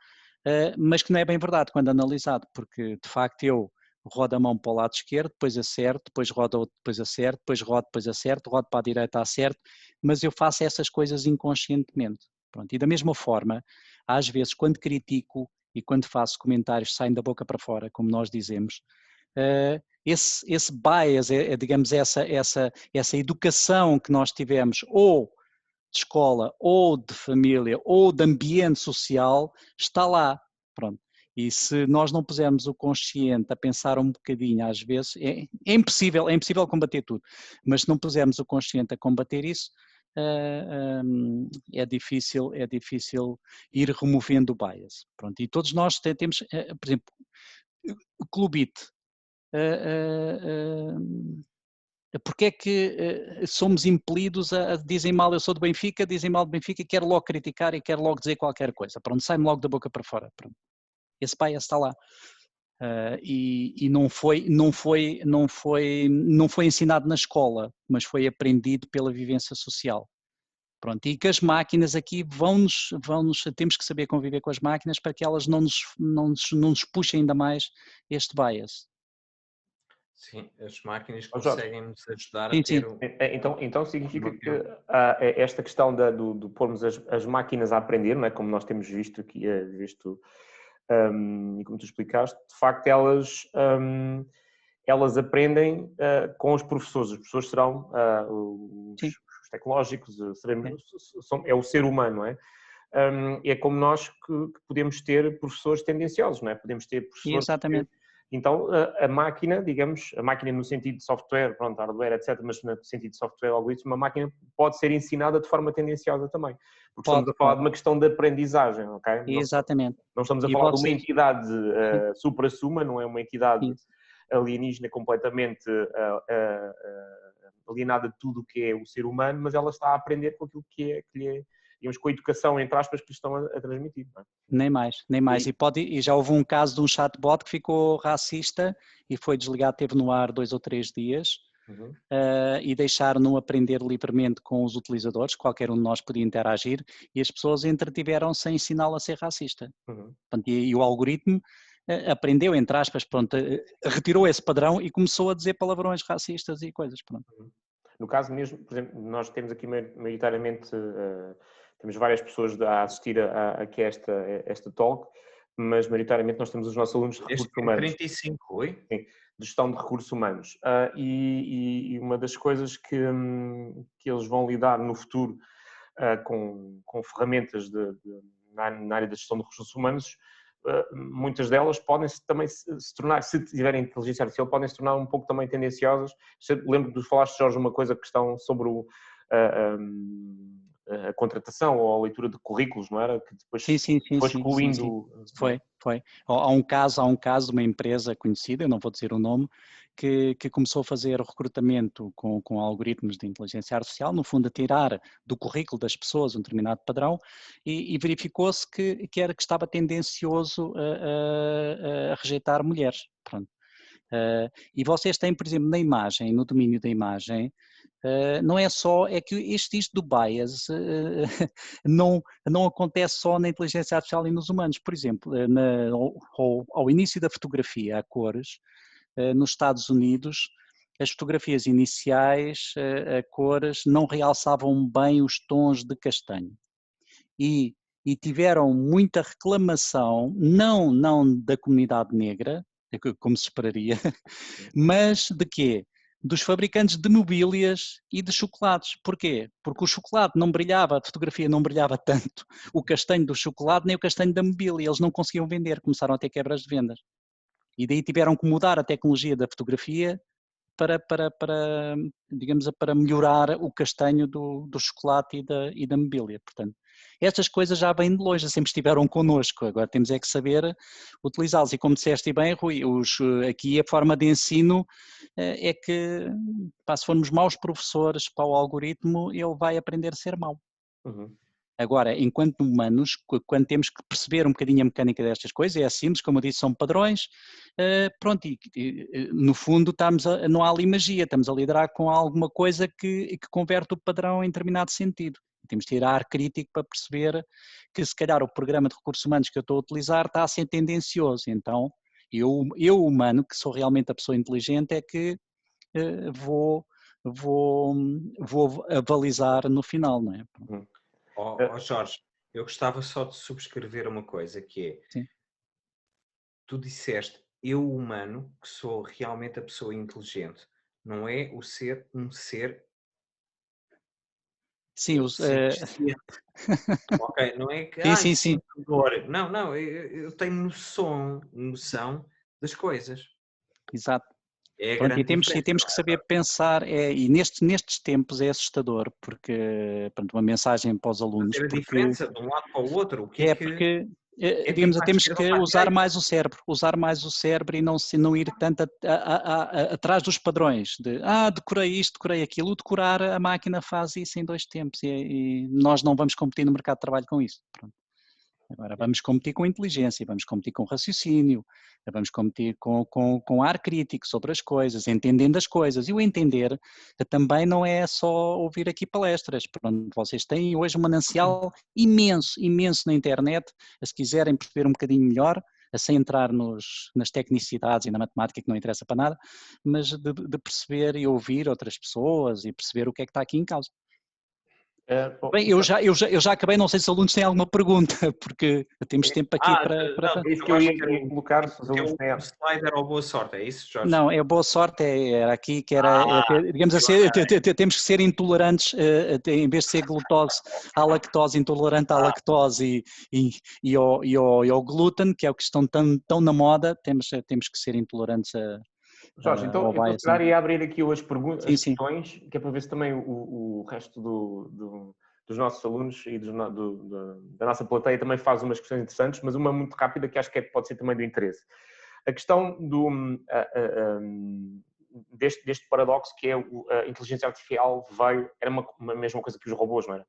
mas que não é bem verdade quando analisado, porque de facto eu rodo a mão para o lado esquerdo, depois acerto, depois rodo outro, depois acerto, depois rodo, depois acerto, rodo para a direita, acerto, mas eu faço essas coisas inconscientemente. Pronto. E da mesma forma, às vezes quando critico e quando faço comentários que saem da boca para fora, como nós dizemos, esse bias, digamos, essa educação que nós tivemos, ou de escola, ou de família, ou de ambiente social, está lá, pronto. E se nós não pusermos o consciente a pensar um bocadinho, às vezes, é impossível combater tudo, mas se não pusermos o consciente a combater isso, é difícil ir removendo o bias. Pronto. E todos nós temos, por exemplo, o clubite. Porque é que somos impelidos dizem mal, eu sou do Benfica, dizem mal do Benfica e quero logo criticar e quero logo dizer qualquer coisa. Pronto, sai-me logo da boca para fora. Pronto. Esse bias está lá. E não foi ensinado na escola, mas foi aprendido pela vivência social. Pronto, e que as máquinas aqui temos que saber conviver com as máquinas para que elas não nos puxem ainda mais este bias. Sim, as máquinas conseguem nos ajudar a ter... Então significa que esta questão de pormos as máquinas a aprender, não é? Como nós temos visto aqui, e como tu explicaste, de facto elas aprendem com os professores. Os professores serão os tecnológicos, é o ser humano, não é? É como nós que podemos ter professores tendenciosos, não é? Podemos ter professores... Exatamente. Então, a máquina, digamos, a máquina no sentido de software, pronto, hardware, etc., mas no sentido de software, algoritmo, a máquina pode ser ensinada de forma tendenciosa também. Porque estamos a falar de uma questão de aprendizagem, ok? Exatamente. Não estamos a falar de uma entidade supra-suma, não é uma entidade alienígena completamente alienada de tudo o que é o ser humano, mas ela está a aprender com aquilo que lhe é, digamos, com a educação, entre aspas, que lhe estão a transmitir. Não é? Nem mais. E já houve um caso de um chatbot que ficou racista e foi desligado, teve no ar 2 ou 3 dias, e deixaram-no aprender livremente com os utilizadores, qualquer um de nós podia interagir, e as pessoas entretiveram-se a ensiná-lo a ser racista. Portanto, e o algoritmo aprendeu, entre aspas, pronto, retirou esse padrão e começou a dizer palavrões racistas e coisas. Pronto. No caso mesmo, por exemplo, nós temos aqui maioritariamente... Temos várias pessoas a assistir a esta talk, mas maioritariamente nós temos os nossos alunos de recursos humanos. 35, oi? Sim, de gestão de recursos humanos. E uma das coisas que eles vão lidar no futuro com ferramentas na área da gestão de recursos humanos, muitas delas podem também se tornar, se tiverem inteligência artificial, podem se tornar um pouco também tendenciosas. Lembro de falaste, Jorge, uma coisa, questão sobre a contratação ou a leitura de currículos, não era? Que depois foi excluindo... Foi. Há um caso de uma empresa conhecida, eu não vou dizer o nome, que começou a fazer recrutamento com algoritmos de inteligência artificial, no fundo a tirar do currículo das pessoas um determinado padrão e verificou-se que estava tendencioso a rejeitar mulheres. Pronto. E vocês têm, por exemplo, na imagem, no domínio da imagem, não é só, é que isto do bias não acontece só na inteligência artificial e nos humanos. Por exemplo, ao início da fotografia a cores, nos Estados Unidos, as fotografias iniciais, a cores, não realçavam bem os tons de castanho. E tiveram muita reclamação, não da comunidade negra, como se esperaria, mas de quê? Dos fabricantes de mobílias e de chocolates. Porquê? Porque o chocolate não brilhava, a fotografia não brilhava tanto, o castanho do chocolate nem o castanho da mobília, eles não conseguiam vender, começaram a ter quebras de vendas. E daí tiveram que mudar a tecnologia da fotografia digamos, para melhorar o castanho do chocolate e da mobília. Portanto, estas coisas já vêm de longe, sempre estiveram connosco, agora temos é que saber utilizá-los. E como disseste bem, Rui, aqui a forma de ensino é que, se formos maus professores para o algoritmo, ele vai aprender a ser mau. Uhum. Agora, enquanto humanos, quando temos que perceber um bocadinho a mecânica destas coisas, é simples, como eu disse, são padrões, pronto, e no fundo não há ali magia, estamos a lidar com alguma coisa que converte o padrão em determinado sentido. Temos de ter ar crítico para perceber que se calhar o programa de recursos humanos que eu estou a utilizar está a ser tendencioso, então eu humano, que sou realmente a pessoa inteligente, é que vou avalizar no final, não é? Uhum. Jorge, eu gostava só de subscrever uma coisa, que é, sim. Tu disseste, eu humano, que sou realmente a pessoa inteligente, não é um ser sim, ok, não é que sim. Não, eu tenho noção das coisas. Exato. É pronto, e temos que saber pensar, e nestes tempos é assustador, porque, pronto, uma mensagem para os alunos. Fazer a diferença de um lado para o outro. Porque, digamos, temos que usar mais o cérebro e não ir tanto atrás dos padrões, decorei isto, decorei aquilo. O decorar, a máquina faz isso em 2 tempos e nós não vamos competir no mercado de trabalho com isso. Pronto. Agora vamos competir com inteligência, vamos competir com raciocínio, vamos competir com ar crítico sobre as coisas, entendendo as coisas. E o entender também não é só ouvir aqui palestras. Pronto, vocês têm hoje um manancial imenso na internet, se quiserem perceber um bocadinho melhor, sem entrar nas tecnicidades e na matemática que não interessa para nada, mas de perceber e ouvir outras pessoas e perceber o que é que está aqui em causa. Bem, eu já acabei, não sei se os alunos têm alguma pergunta, porque temos tempo aqui para... É isso que eu ia colocar, se os alunos têm... O slide era boa sorte, é isso, Jorge? Não, é boa sorte, era aqui que era, digamos assim, temos que ser intolerantes, em vez de ser glutose à lactose, intolerante à lactose e ao glúten, que é o que estão tão na moda, temos que ser intolerantes a... Jorge, então eu ia abrir aqui as perguntas, as questões, que é para ver se também o resto dos nossos alunos e da nossa plateia também faz umas questões interessantes, mas uma muito rápida que acho que pode ser também do interesse. A questão deste paradoxo que é a inteligência artificial era uma mesma coisa que os robôs, não era?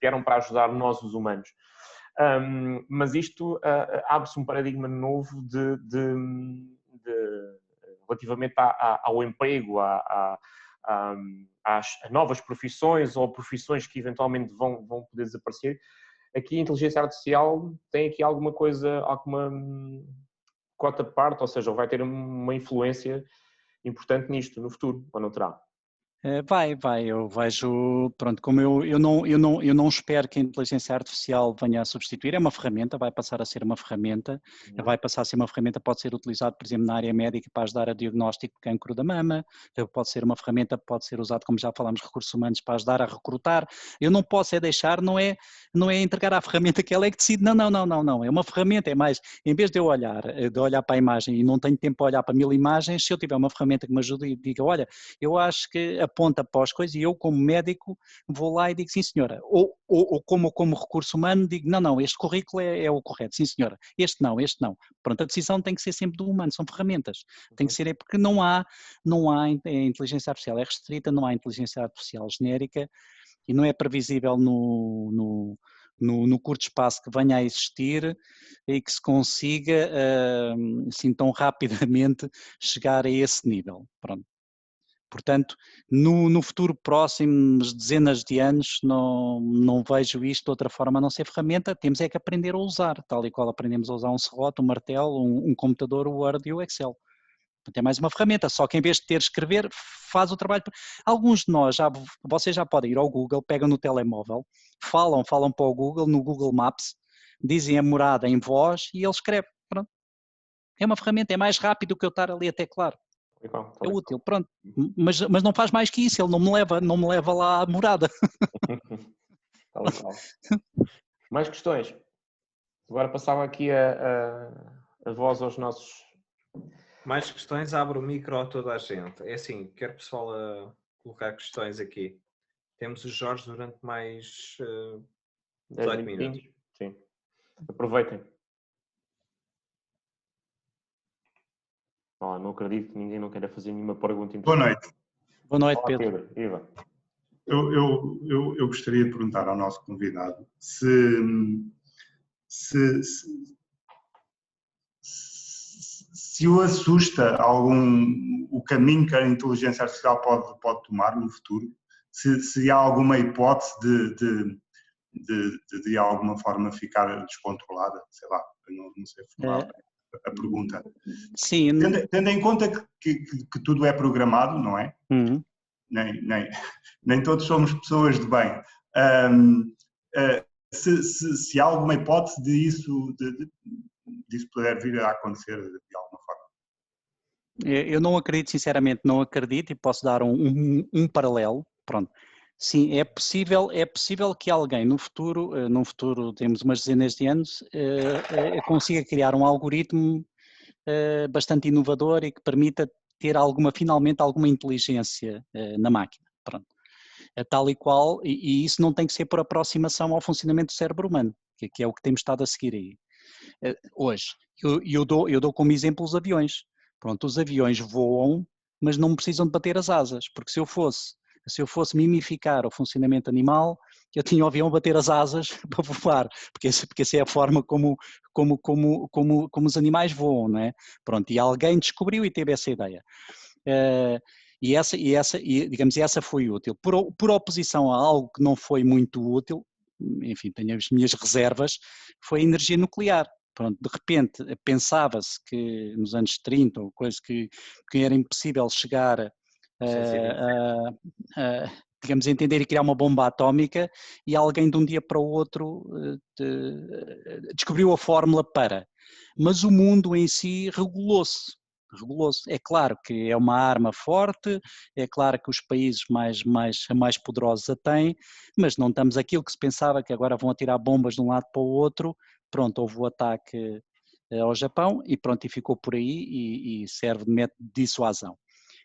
Vieram para ajudar nós, os humanos. Mas isto abre-se um paradigma novo relativamente ao emprego, às novas profissões ou profissões que eventualmente vão poder desaparecer. Aqui a inteligência artificial tem aqui alguma coisa, alguma cota de parte, ou seja, vai ter uma influência importante nisto no futuro, ou não terá? Vai, eu vejo, pronto, como eu não espero que a inteligência artificial venha a substituir, é uma ferramenta, vai passar a ser uma ferramenta, pode ser utilizado, por exemplo, na área médica para ajudar a diagnóstico de cancro da mama, pode ser uma ferramenta, pode ser usado, como já falámos, recursos humanos para ajudar a recrutar. Eu não posso deixar, não é entregar à ferramenta que ela é que decide, não, é uma ferramenta, é mais, em vez de eu olhar para a imagem e não tenho tempo para olhar para 1000 imagens, se eu tiver uma ferramenta que me ajude e diga, olha, eu acho que aponta para as coisas e eu como médico vou lá e digo sim senhora, ou como recurso humano digo não, este currículo é o correto, sim senhora, este não, pronto, a decisão tem que ser sempre do humano, são ferramentas, tem que ser, porque não há a inteligência artificial é restrita, não há inteligência artificial genérica e não é previsível no curto espaço que venha a existir e que se consiga assim tão rapidamente chegar a esse nível, pronto. Portanto, no futuro próximo, dezenas de anos, não vejo isto de outra forma a não ser ferramenta, temos é que aprender a usar, tal e qual aprendemos a usar um serrote, um martelo, um computador, o Word e o Excel. É mais uma ferramenta, só que em vez de ter escrever, faz o trabalho. Alguns de nós, vocês já podem ir ao Google, pegam no telemóvel, falam para o Google, no Google Maps, dizem a morada em voz e ele escreve. Pronto. É uma ferramenta, é mais rápido que eu estar ali a teclar. É útil, pronto. Mas não faz mais que isso, ele não me leva lá à morada. Mais questões? Agora passava aqui a voz aos nossos... Mais questões, abro o micro a toda a gente. É assim, quero o pessoal a colocar questões aqui. Temos o Jorge durante mais 18 minutos. Sim. Aproveitem. Não acredito que ninguém não queira fazer nenhuma pergunta. Boa noite. Boa noite, Pedro. Iva. Eu gostaria de perguntar ao nosso convidado se o assusta o caminho que a inteligência artificial pode tomar no futuro, se há alguma hipótese de alguma forma ficar descontrolada, sei lá, eu não sei formular a pergunta. Sim. Tendo em conta que tudo é programado, não é? Uhum. Nem todos somos pessoas de bem. Se há alguma hipótese disso poder vir a acontecer de alguma forma? Eu não acredito, sinceramente, não acredito, e posso dar um paralelo. Pronto. Sim, é possível que alguém no futuro temos umas dezenas de anos, consiga criar um algoritmo bastante inovador e que permita ter finalmente alguma inteligência na máquina. Pronto. Tal e qual, e isso não tem que ser por aproximação ao funcionamento do cérebro humano, que é o que temos estado a seguir aí. Hoje, eu dou como exemplo os aviões. Pronto, os aviões voam, mas não precisam de bater as asas, porque se eu fosse mimificar o funcionamento animal, eu tinha o avião bater as asas para voar, porque essa é a forma como os animais voam, não é? Pronto, e alguém descobriu e teve essa ideia. Digamos, essa foi útil. Por oposição a algo que não foi muito útil, enfim, tenho as minhas reservas, foi a energia nuclear. Pronto, de repente pensava-se que nos anos 30, ou coisa que era impossível chegar digamos, entender e criar uma bomba atómica, e alguém de um dia para o outro descobriu a fórmula para. Mas o mundo em si regulou-se. É claro que é uma arma forte, é claro que os países mais poderosos a têm, mas não estamos aquilo que se pensava que agora vão atirar bombas de um lado para o outro. Pronto, houve o ataque ao Japão e pronto, e ficou por aí e serve de método de dissuasão.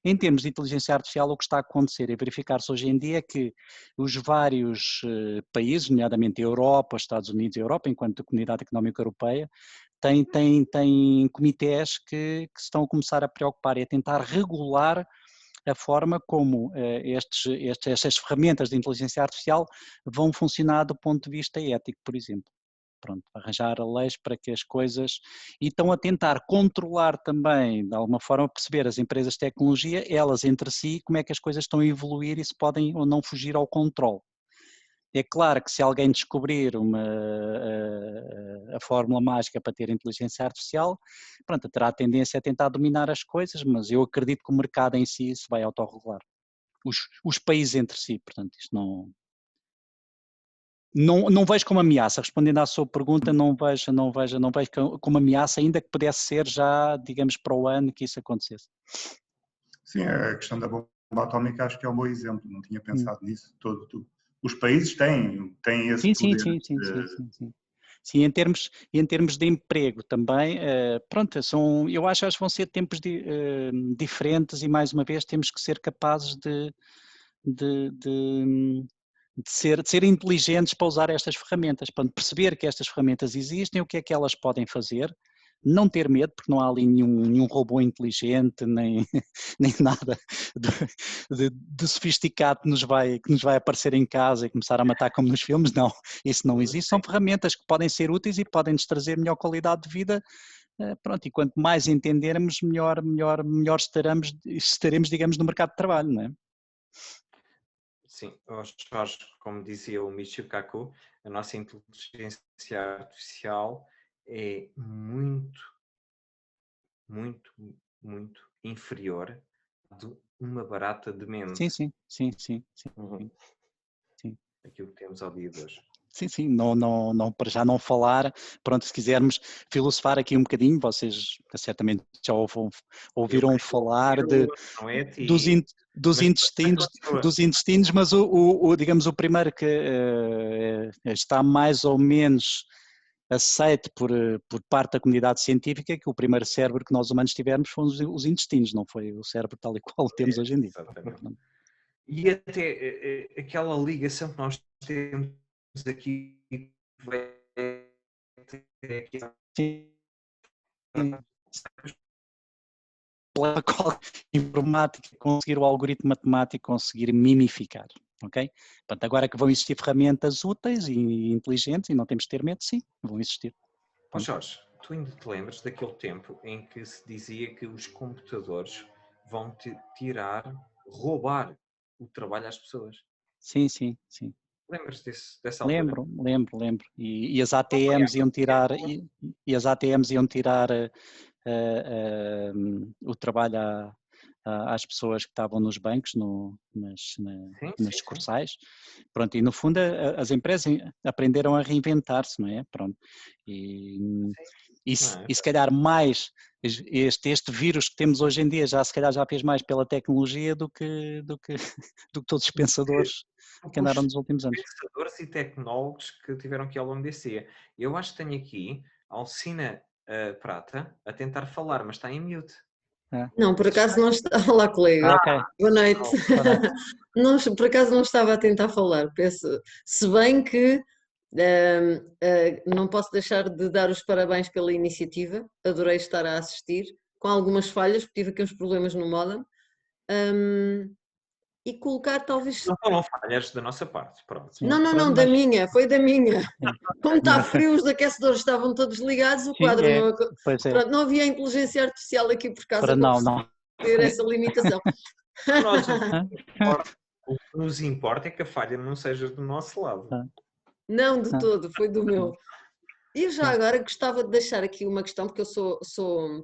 Em termos de inteligência artificial, o que está a acontecer e verificar-se hoje em dia é que os vários países, nomeadamente a Europa, os Estados Unidos e a Europa, enquanto Comunidade Económica Europeia, têm comitês que se estão a começar a preocupar e a tentar regular a forma como estas ferramentas de inteligência artificial vão funcionar do ponto de vista ético, por exemplo. Pronto, arranjar leis para que as coisas, e estão a tentar controlar também, de alguma forma, perceber as empresas de tecnologia, elas entre si, como é que as coisas estão a evoluir e se podem ou não fugir ao controle. É claro que se alguém descobrir a fórmula mágica para ter inteligência artificial, pronto, terá a tendência a tentar dominar as coisas, mas eu acredito que o mercado em si se vai autorregular. Os países entre si, portanto, isto não vejo como ameaça, respondendo à sua pergunta, não vejo como ameaça, ainda que pudesse ser já, digamos, para o ano que isso acontecesse. Sim, a questão da bomba atómica acho que é um bom exemplo, não tinha pensado nisso. Os países têm esse poder. Sim, em termos de emprego também, pronto, eu acho que vão ser tempos diferentes e mais uma vez temos que ser capazes de ser inteligentes para usar estas ferramentas, para perceber que estas ferramentas existem, o que é que elas podem fazer, não ter medo, porque não há ali nenhum robô inteligente, nem nada de sofisticado que nos vai aparecer em casa e começar a matar como nos filmes, não, isso não existe, são ferramentas que podem ser úteis e podem nos trazer melhor qualidade de vida, pronto, e quanto mais entendermos, melhor estaremos, digamos, no mercado de trabalho, não é? Sim, Jorge, como dizia o Michio Kaku, a nossa inteligência artificial é muito, muito, muito inferior de uma barata de mente. Sim. Aquilo que temos ao dia de hoje. Sim, não, para já não falar, pronto, se quisermos filosofar aqui um bocadinho, vocês certamente já ouviram falar dos intestinos, mas digamos, o primeiro que está mais ou menos aceito por parte da comunidade científica, que o primeiro cérebro que nós humanos tivemos foram os intestinos, não foi o cérebro tal e qual temos hoje em dia. Exatamente. E até aquela ligação que nós temos aqui informática, conseguir o algoritmo matemático, conseguir mimificar, ok? Portanto, agora que vão existir ferramentas úteis e inteligentes, e não temos de ter medo, sim, vão existir. Oh, Jorge, tu ainda te lembras daquele tempo em que se dizia que os computadores vão roubar o trabalho às pessoas? Sim. Lembras dessa altura? Lembro. E as ATMs iam tirar, o trabalho às pessoas que estavam nos bancos, nas sucursais. Pronto, e no fundo as empresas aprenderam a reinventar-se, não é? Pronto. E se calhar mais este vírus que temos hoje em dia se calhar já fez mais pela tecnologia do que todos os pensadores que andaram nos últimos anos. Pensadores e tecnólogos que tiveram aqui ao longo desse dia. Eu acho que tenho aqui Alcina Prata a tentar falar, mas está em mute. Não, por acaso não estava. Olá, colega. Okay. Boa noite. Não, por acaso não estava a tentar falar. Peço, se bem que não posso deixar de dar os parabéns pela iniciativa. Adorei estar a assistir, com algumas falhas, porque tive aqui uns problemas no modem. E colocar talvez... Não foram falhas da nossa parte, pronto. Não, da minha, foi da minha. Como está frio, os aquecedores estavam todos ligados, o quadro pronto, não havia inteligência artificial aqui por causa não ter essa limitação. O que nos importa é que a falha não seja do nosso lado. Não, de todo, foi do meu. E já agora gostava de deixar aqui uma questão, porque eu sou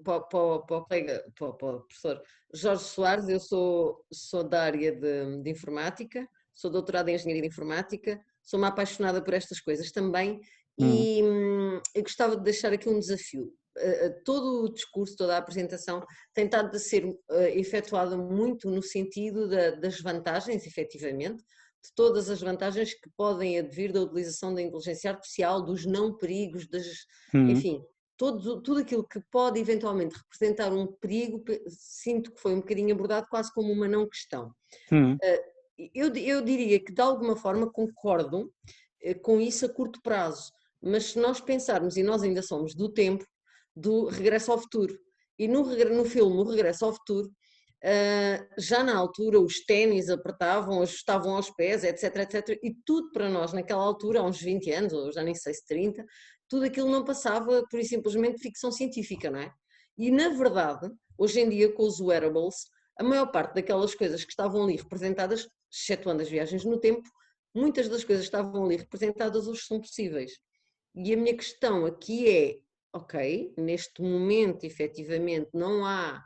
para o professor Jorge Soares, eu sou da área de informática, sou doutorada em engenharia de informática, sou uma apaixonada por estas coisas também e eu gostava de deixar aqui um desafio. Todo o discurso, toda a apresentação tem estado a ser efetuada muito no sentido das vantagens, efetivamente, de todas as vantagens que podem advir da utilização da inteligência artificial, dos não perigos, enfim, tudo aquilo que pode eventualmente representar um perigo, sinto que foi um bocadinho abordado quase como uma não questão. Eu diria que de alguma forma concordo com isso a curto prazo, mas se nós pensarmos, e nós ainda somos do tempo do Regresso ao Futuro, e no filme O Regresso ao Futuro, já na altura os ténis apertavam, ajustavam aos pés, etc, e tudo para nós naquela altura, há uns 20 anos, ou já nem sei se 30, tudo aquilo não passava por simplesmente ficção científica, não é? E na verdade, hoje em dia com os wearables, a maior parte daquelas coisas que estavam ali representadas, excetuando as viagens no tempo, muitas das coisas que estavam ali representadas hoje são possíveis. E a minha questão aqui é, ok, neste momento efetivamente não há,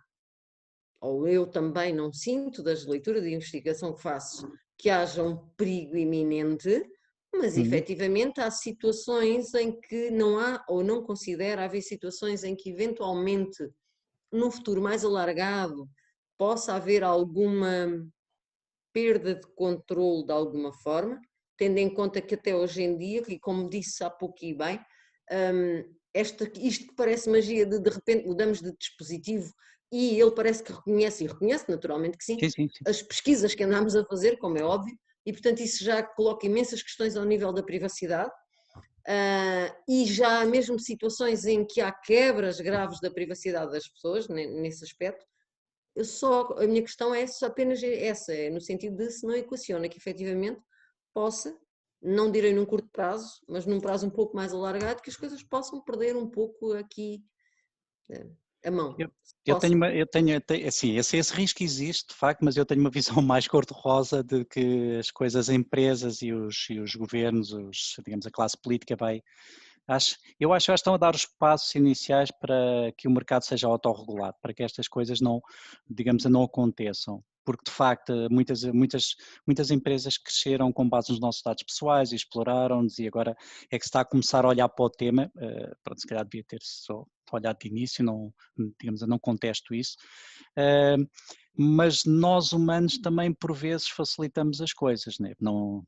ou eu também não sinto das leituras de investigação que faço, que haja um perigo iminente, mas efetivamente há situações em que não há, ou não considero haver situações em que eventualmente, num futuro mais alargado, possa haver alguma perda de controle de alguma forma, tendo em conta que até hoje em dia, e como disse há pouco e bem, isto que parece magia de repente mudamos de dispositivo e ele parece que reconhece, e reconhece naturalmente que sim, as pesquisas que andamos a fazer, como é óbvio, e portanto isso já coloca imensas questões ao nível da privacidade, e já há mesmo situações em que há quebras graves da privacidade das pessoas, nesse aspecto. A minha questão é apenas essa, é no sentido de se não equaciona que efetivamente possa, não direi num curto prazo, mas num prazo um pouco mais alargado, que as coisas possam perder um pouco aqui a mão. Assim, esse risco existe, de facto, mas eu tenho uma visão mais cor-de-rosa de que as coisas, as empresas e os governos, digamos, a classe política vai Eu acho que estão a dar os passos iniciais para que o mercado seja autorregulado, para que estas coisas não, digamos, não aconteçam. Porque, de facto, muitas empresas cresceram com base nos nossos dados pessoais e exploraram-nos, e agora é que se está a começar a olhar para o tema. Pronto, se calhar devia ter só olhado de início, não, digamos, eu não contesto isso. Mas nós humanos também por vezes facilitamos as coisas, né? não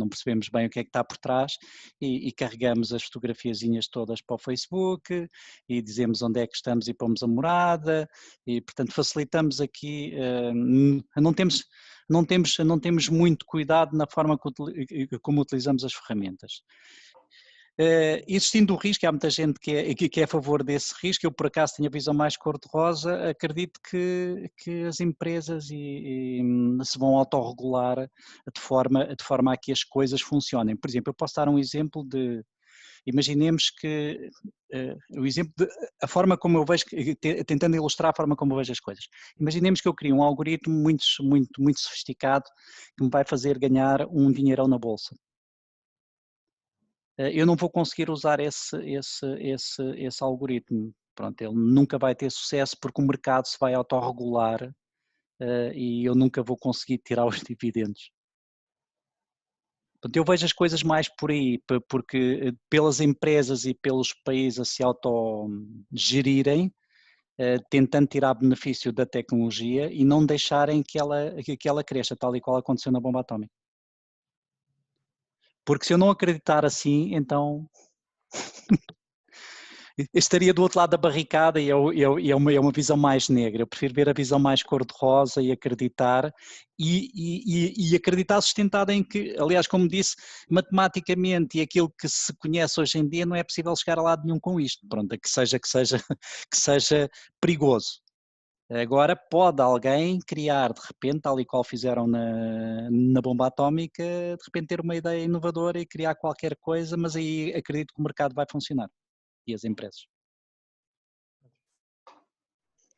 percebemos bem o que é que está por trás e carregamos as fotografiazinhas todas para o Facebook e dizemos onde é que estamos e pomos a morada e portanto facilitamos aqui, não temos muito cuidado na forma como utilizamos as ferramentas. Existindo o risco, há muita gente que é a favor desse risco, eu por acaso tenho a visão mais cor-de-rosa, acredito que as empresas se vão autorregular de forma a que as coisas funcionem. Por exemplo, eu posso dar um exemplo imaginemos que, o exemplo a forma como eu vejo, tentando ilustrar a forma como eu vejo as coisas. Imaginemos que eu crio um algoritmo muito sofisticado que me vai fazer ganhar um dinheirão na bolsa. Eu não vou conseguir usar esse algoritmo. Pronto, ele nunca vai ter sucesso porque o mercado se vai autorregular e eu nunca vou conseguir tirar os dividendos. Portanto, eu vejo as coisas mais por aí, porque pelas empresas e pelos países a se autogerirem, tentando tirar benefício da tecnologia e não deixarem que ela cresça, tal e qual aconteceu na bomba atómica. Porque se eu não acreditar assim, então estaria do outro lado da barricada e é uma visão mais negra. Eu prefiro ver a visão mais cor-de-rosa e acreditar, e acreditar sustentado em que, aliás, como disse, matematicamente e aquilo que se conhece hoje em dia não é possível chegar a lado nenhum com isto, pronto, que seja perigoso. Agora pode alguém criar de repente, tal e qual fizeram na bomba atómica, de repente ter uma ideia inovadora e criar qualquer coisa, mas aí acredito que o mercado vai funcionar e as empresas.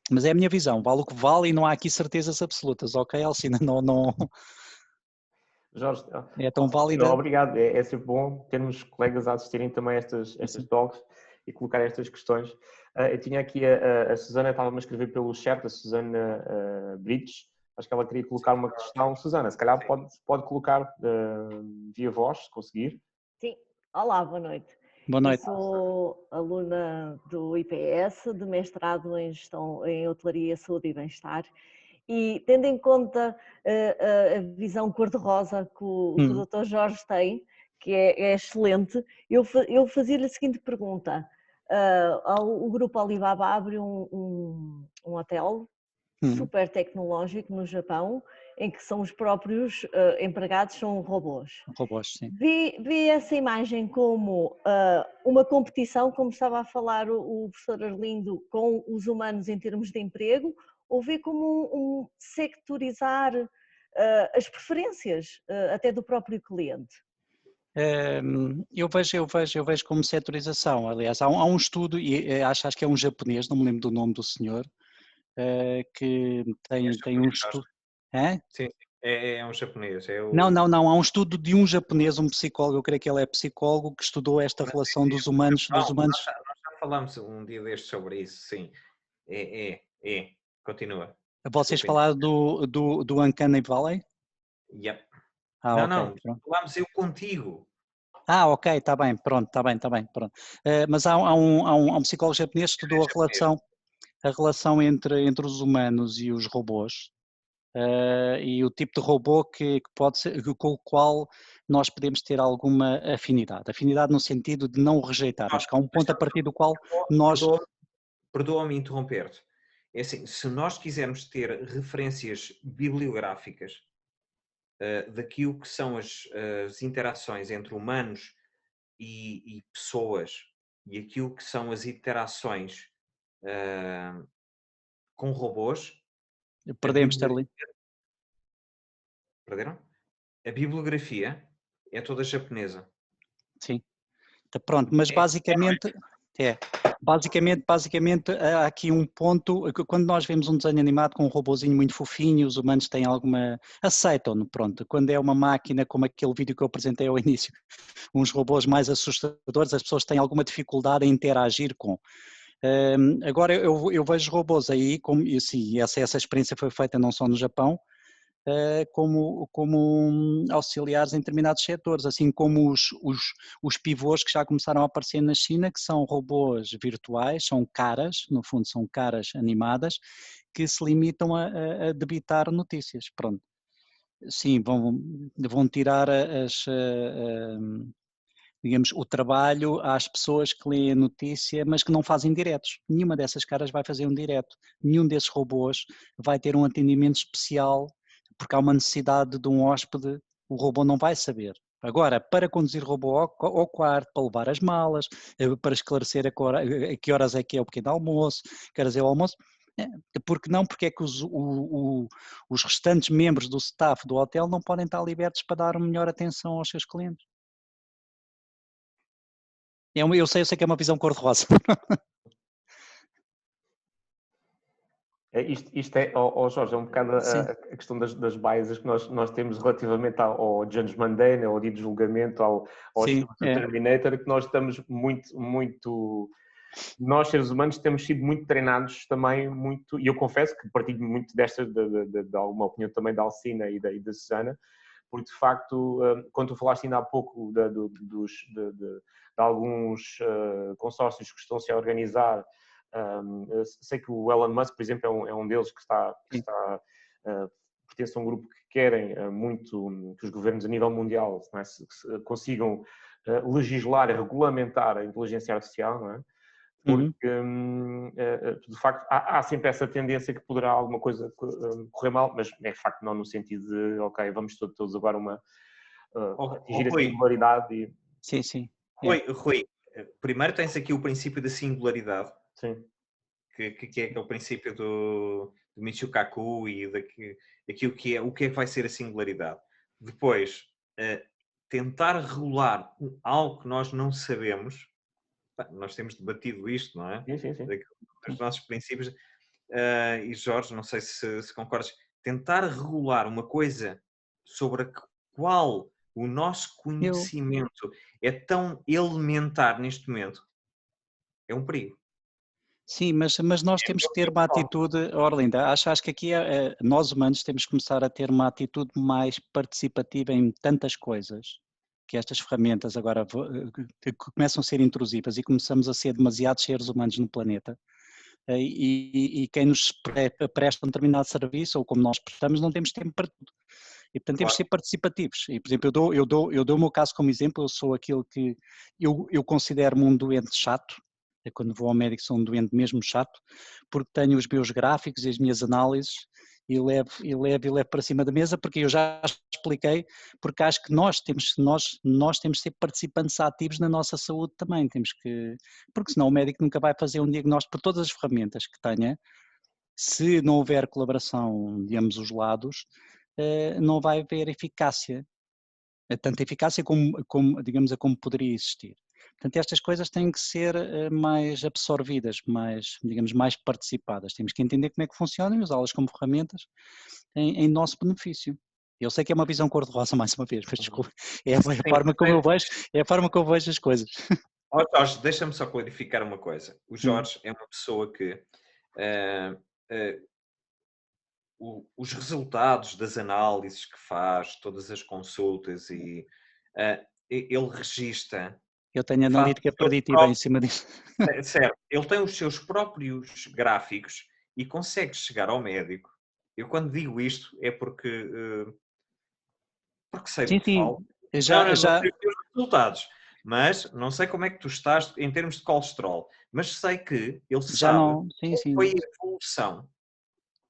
Mas é a minha visão, vale o que vale e não há aqui certezas absolutas, ok, Alcina? Não... Jorge, é tão válida. Obrigado, é sempre bom termos colegas a assistirem também a estas talks e colocar estas questões. Eu tinha aqui a Susana, estava-me a escrever pelo chat, a Susana Brites, acho que ela queria colocar uma questão. Susana, se calhar pode colocar via voz, se conseguir. Sim, olá, boa noite. Boa noite. Eu sou aluna do IPS, de mestrado em Gestão em Hotelaria, Saúde e Bem-Estar, e tendo em conta a visão cor-de-rosa que o Dr. Jorge tem, que é excelente, eu fazia-lhe a seguinte pergunta. O grupo Alibaba abre um hotel super tecnológico no Japão, em que são os próprios empregados, são robôs. Robôs, sim. Vi essa imagem como uma competição, como estava a falar o professor Arlindo, com os humanos em termos de emprego, ou vi como um sectorizar as preferências até do próprio cliente? Eu vejo como setorização. Aliás, há um estudo, e acho que é um japonês, não me lembro do nome do senhor, que tem um estudo. É? Sim, é um japonês. Não, há um estudo de um japonês, um psicólogo, eu creio que ele é psicólogo, que estudou esta relação dos humanos. Nós já falámos um dia destes sobre isso, sim. Continua. Vocês falaram do Uncanny Valley? Yep. Não, falámos eu contigo. Ok, está bem, pronto. Mas há um psicólogo japonês que estudou a relação entre os humanos e os robôs, e o tipo de robô que pode ser, com o qual nós podemos ter alguma afinidade no sentido de não rejeitar, acho que há um ponto a partir do qual nós... Perdoa-me interromper-te, é assim, se nós quisermos ter referências bibliográficas daquilo que são as interações entre humanos e pessoas e aquilo que são as interações com robôs. Perdemos, Sterling. Perderam? A bibliografia é toda japonesa. Sim. Pronto, mas basicamente Basicamente, há aqui um ponto, quando nós vemos um desenho animado com um robozinho muito fofinho, os humanos têm alguma... aceitam-no, pronto. Quando é uma máquina, como aquele vídeo que eu apresentei ao início, uns robôs mais assustadores, as pessoas têm alguma dificuldade em interagir com. Agora, eu vejo robôs aí, e sim, essa experiência foi feita não só no Japão, como auxiliares em determinados setores, assim como os pivôs que já começaram a aparecer na China, que são robôs virtuais, são caras, no fundo são caras animadas, que se limitam a debitar notícias, pronto. Sim, vão tirar digamos, o trabalho às pessoas que leem a notícia, mas que não fazem diretos. Nenhuma dessas caras vai fazer um direto, nenhum desses robôs vai ter um atendimento especial, porque há uma necessidade de um hóspede, o robô não vai saber. Agora, para conduzir o robô ao quarto, para levar as malas, para esclarecer a que horas é o pequeno almoço, que horas é o almoço, porque não, porque é que os restantes membros do staff do hotel não podem estar libertos para dar melhor atenção aos seus clientes? Eu sei que é uma visão cor-de-rosa. Isto é, Jorge, é um bocado a questão das biases que nós temos relativamente ao Judgment Day, ao dia de julgamento, ao Terminator, que nós estamos muito... Nós, seres humanos, temos sido muito treinados também, e eu confesso que partilho muito destas, de alguma opinião também da Alcina e da Susana, porque de facto, quando tu falaste ainda há pouco de alguns consórcios que estão-se a organizar, sei que o Elon Musk, por exemplo, é um deles que pertence a um grupo que querem muito que os governos a nível mundial, não é, consigam legislar e regulamentar a inteligência artificial, não é? Porque, de facto, há sempre essa tendência que poderá alguma coisa correr mal, mas é de facto não no sentido de, ok, vamos todos agora atingir a singularidade. E... Sim. Rui, primeiro tens aqui o princípio da singularidade, sim. Que é o princípio do Michio Kaku e o que é que vai ser a singularidade. Depois, tentar regular algo que nós não sabemos. Nós temos debatido isto, não é? Sim. Dos nossos princípios. E Jorge, não sei se concordas, tentar regular uma coisa sobre a qual o nosso conhecimento é tão elementar neste momento, é um perigo. Sim, mas nós temos que ter uma atitude, Orlinda, acho que aqui nós humanos temos que começar a ter uma atitude mais participativa em tantas coisas, que estas ferramentas agora começam a ser intrusivas e começamos a ser demasiados seres humanos no planeta, e quem nos presta um determinado serviço, ou como nós prestamos, não temos tempo para tudo. E portanto temos que ser participativos. E por exemplo, eu dou o meu caso como exemplo, eu sou aquele que, eu considero-me um doente chato, quando vou ao médico sou um doente mesmo chato, porque tenho os meus gráficos e as minhas análises, e levo para cima da mesa, porque eu já expliquei, porque acho que nós temos que ser participantes ativos na nossa saúde também, porque senão o médico nunca vai fazer um diagnóstico por todas as ferramentas que tenha, se não houver colaboração de ambos os lados, não vai haver eficácia, tanta eficácia como poderia existir. Portanto, estas coisas têm que ser mais absorvidas, mais participadas. Temos que entender como é que funcionam e usá-las como ferramentas em nosso benefício. Eu sei que é uma visão cor-de-rosa, mais uma vez, mas desculpa, é a forma como eu vejo as coisas. Jorge, deixa-me só clarificar uma coisa. O Jorge é uma pessoa que os resultados das análises que faz, todas as consultas, e ele registra. Eu tenho analítica preditiva em cima disso. Certo, ele tem os seus próprios gráficos e consegue chegar ao médico. Eu quando digo isto é porque sei do que falo. Já sei os resultados, mas não sei como é que tu estás em termos de colesterol, mas sei que ele sabe qual foi a evolução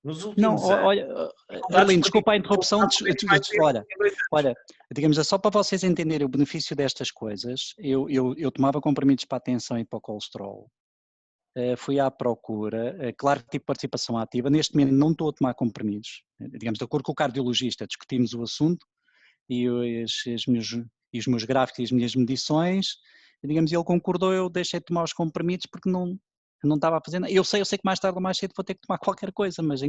nos últimos anos. Olha, Arlindo, desculpa a interrupção. Olha, digamos, é só para vocês entenderem o benefício destas coisas. Eu tomava comprimidos para a tensão e para o colesterol. Fui à procura, claro que tive participação ativa. Neste momento não estou a tomar comprimidos. Digamos, de acordo com o cardiologista, discutimos o assunto e os meus gráficos e as minhas medições. digamos, ele concordou, eu deixei de tomar os comprimidos porque não estava a fazer nada. Eu sei que mais tarde ou mais cedo vou ter que tomar qualquer coisa, mas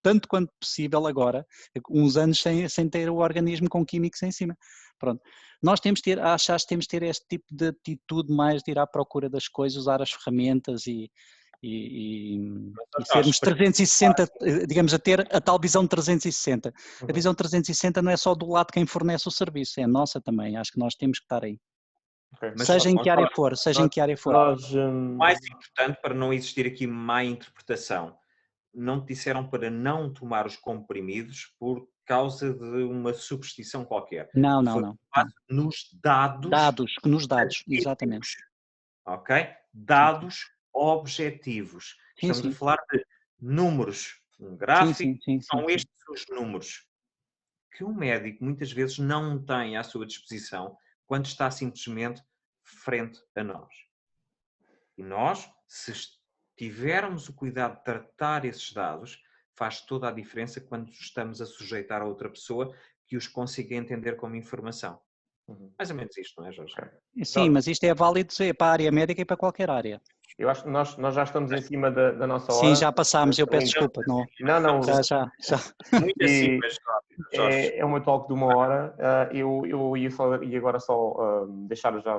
tanto quanto possível agora, uns anos sem ter o organismo com químicos em cima. Pronto. Nós temos de ter este tipo de atitude mais de ir à procura das coisas, usar as ferramentas e sermos 360, digamos, a ter a tal visão 360. A visão 360 não é só do lado de quem fornece o serviço, é nossa também. Acho que nós temos que estar aí. Okay. Seja em que área for, seja em que área for. Mais importante, para não existir aqui má interpretação, não te disseram para não tomar os comprimidos por causa de uma superstição qualquer. Não. Nos dados. Nos dados, exatamente. Ok? Dados objetivos. Estamos a falar de números. Um gráfico, são estes os números que um médico muitas vezes não tem à sua disposição quando está simplesmente frente a nós. E nós, se tivermos o cuidado de tratar esses dados, faz toda a diferença quando estamos a sujeitar a outra pessoa que os consiga entender como informação. Mais ou menos isto, não é, Jorge? Sim, mas isto é válido para a área médica e para qualquer área. Eu acho que nós já estamos em cima da nossa hora. Sim, já passámos, eu peço desculpa. Não. Já. Muito assim, mas é uma talk de 1 hora. Eu ia falar, e agora só deixar já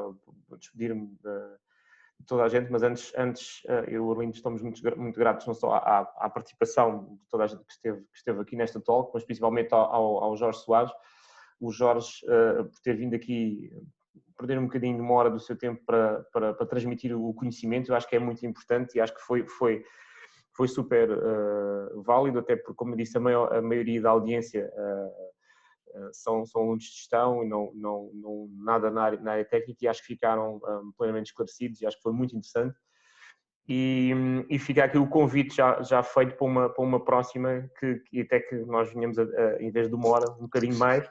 despedir-me de toda a gente, mas antes eu e o Arlindo estamos muito gratos não só à participação de toda a gente que esteve aqui nesta talk, mas principalmente ao Jorge Soares. O Jorge, por ter vindo aqui, perder um bocadinho de 1 hora do seu tempo para transmitir o conhecimento, eu acho que é muito importante e acho que foi super válido, até porque, como eu disse, a maioria da audiência são alunos de gestão e não nada na área técnica, e acho que ficaram plenamente esclarecidos e acho que foi muito interessante. E fica aqui o convite já feito para uma próxima, que até que nós venhamos em vez de 1 hora, um bocadinho mais,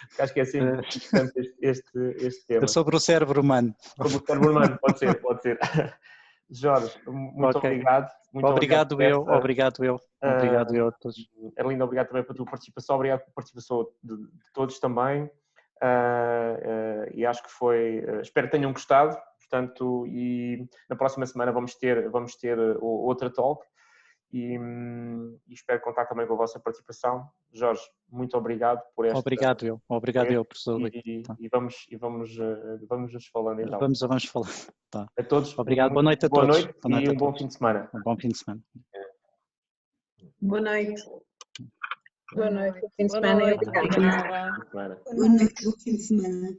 porque acho que é sempre interessante este tema. Sobre o cérebro humano. Sobre o cérebro humano, pode ser. Jorge, muito obrigado. Obrigado eu a todos. Arlindo, obrigado também pela tua participação, obrigado pela participação de todos também. E acho que espero que tenham gostado. Portanto, e na próxima semana vamos ter outra talk e espero contar também com a vossa participação. Jorge, muito obrigado por esta... Obrigado eu, professor. E vamos nos falando então. Vamos falando. Tá. A todos. Obrigado, boa noite a todos. Boa noite e um bom fim de semana. Um bom fim de semana. Boa noite. Boa noite, bom fim de semana. Boa noite, bom fim de semana.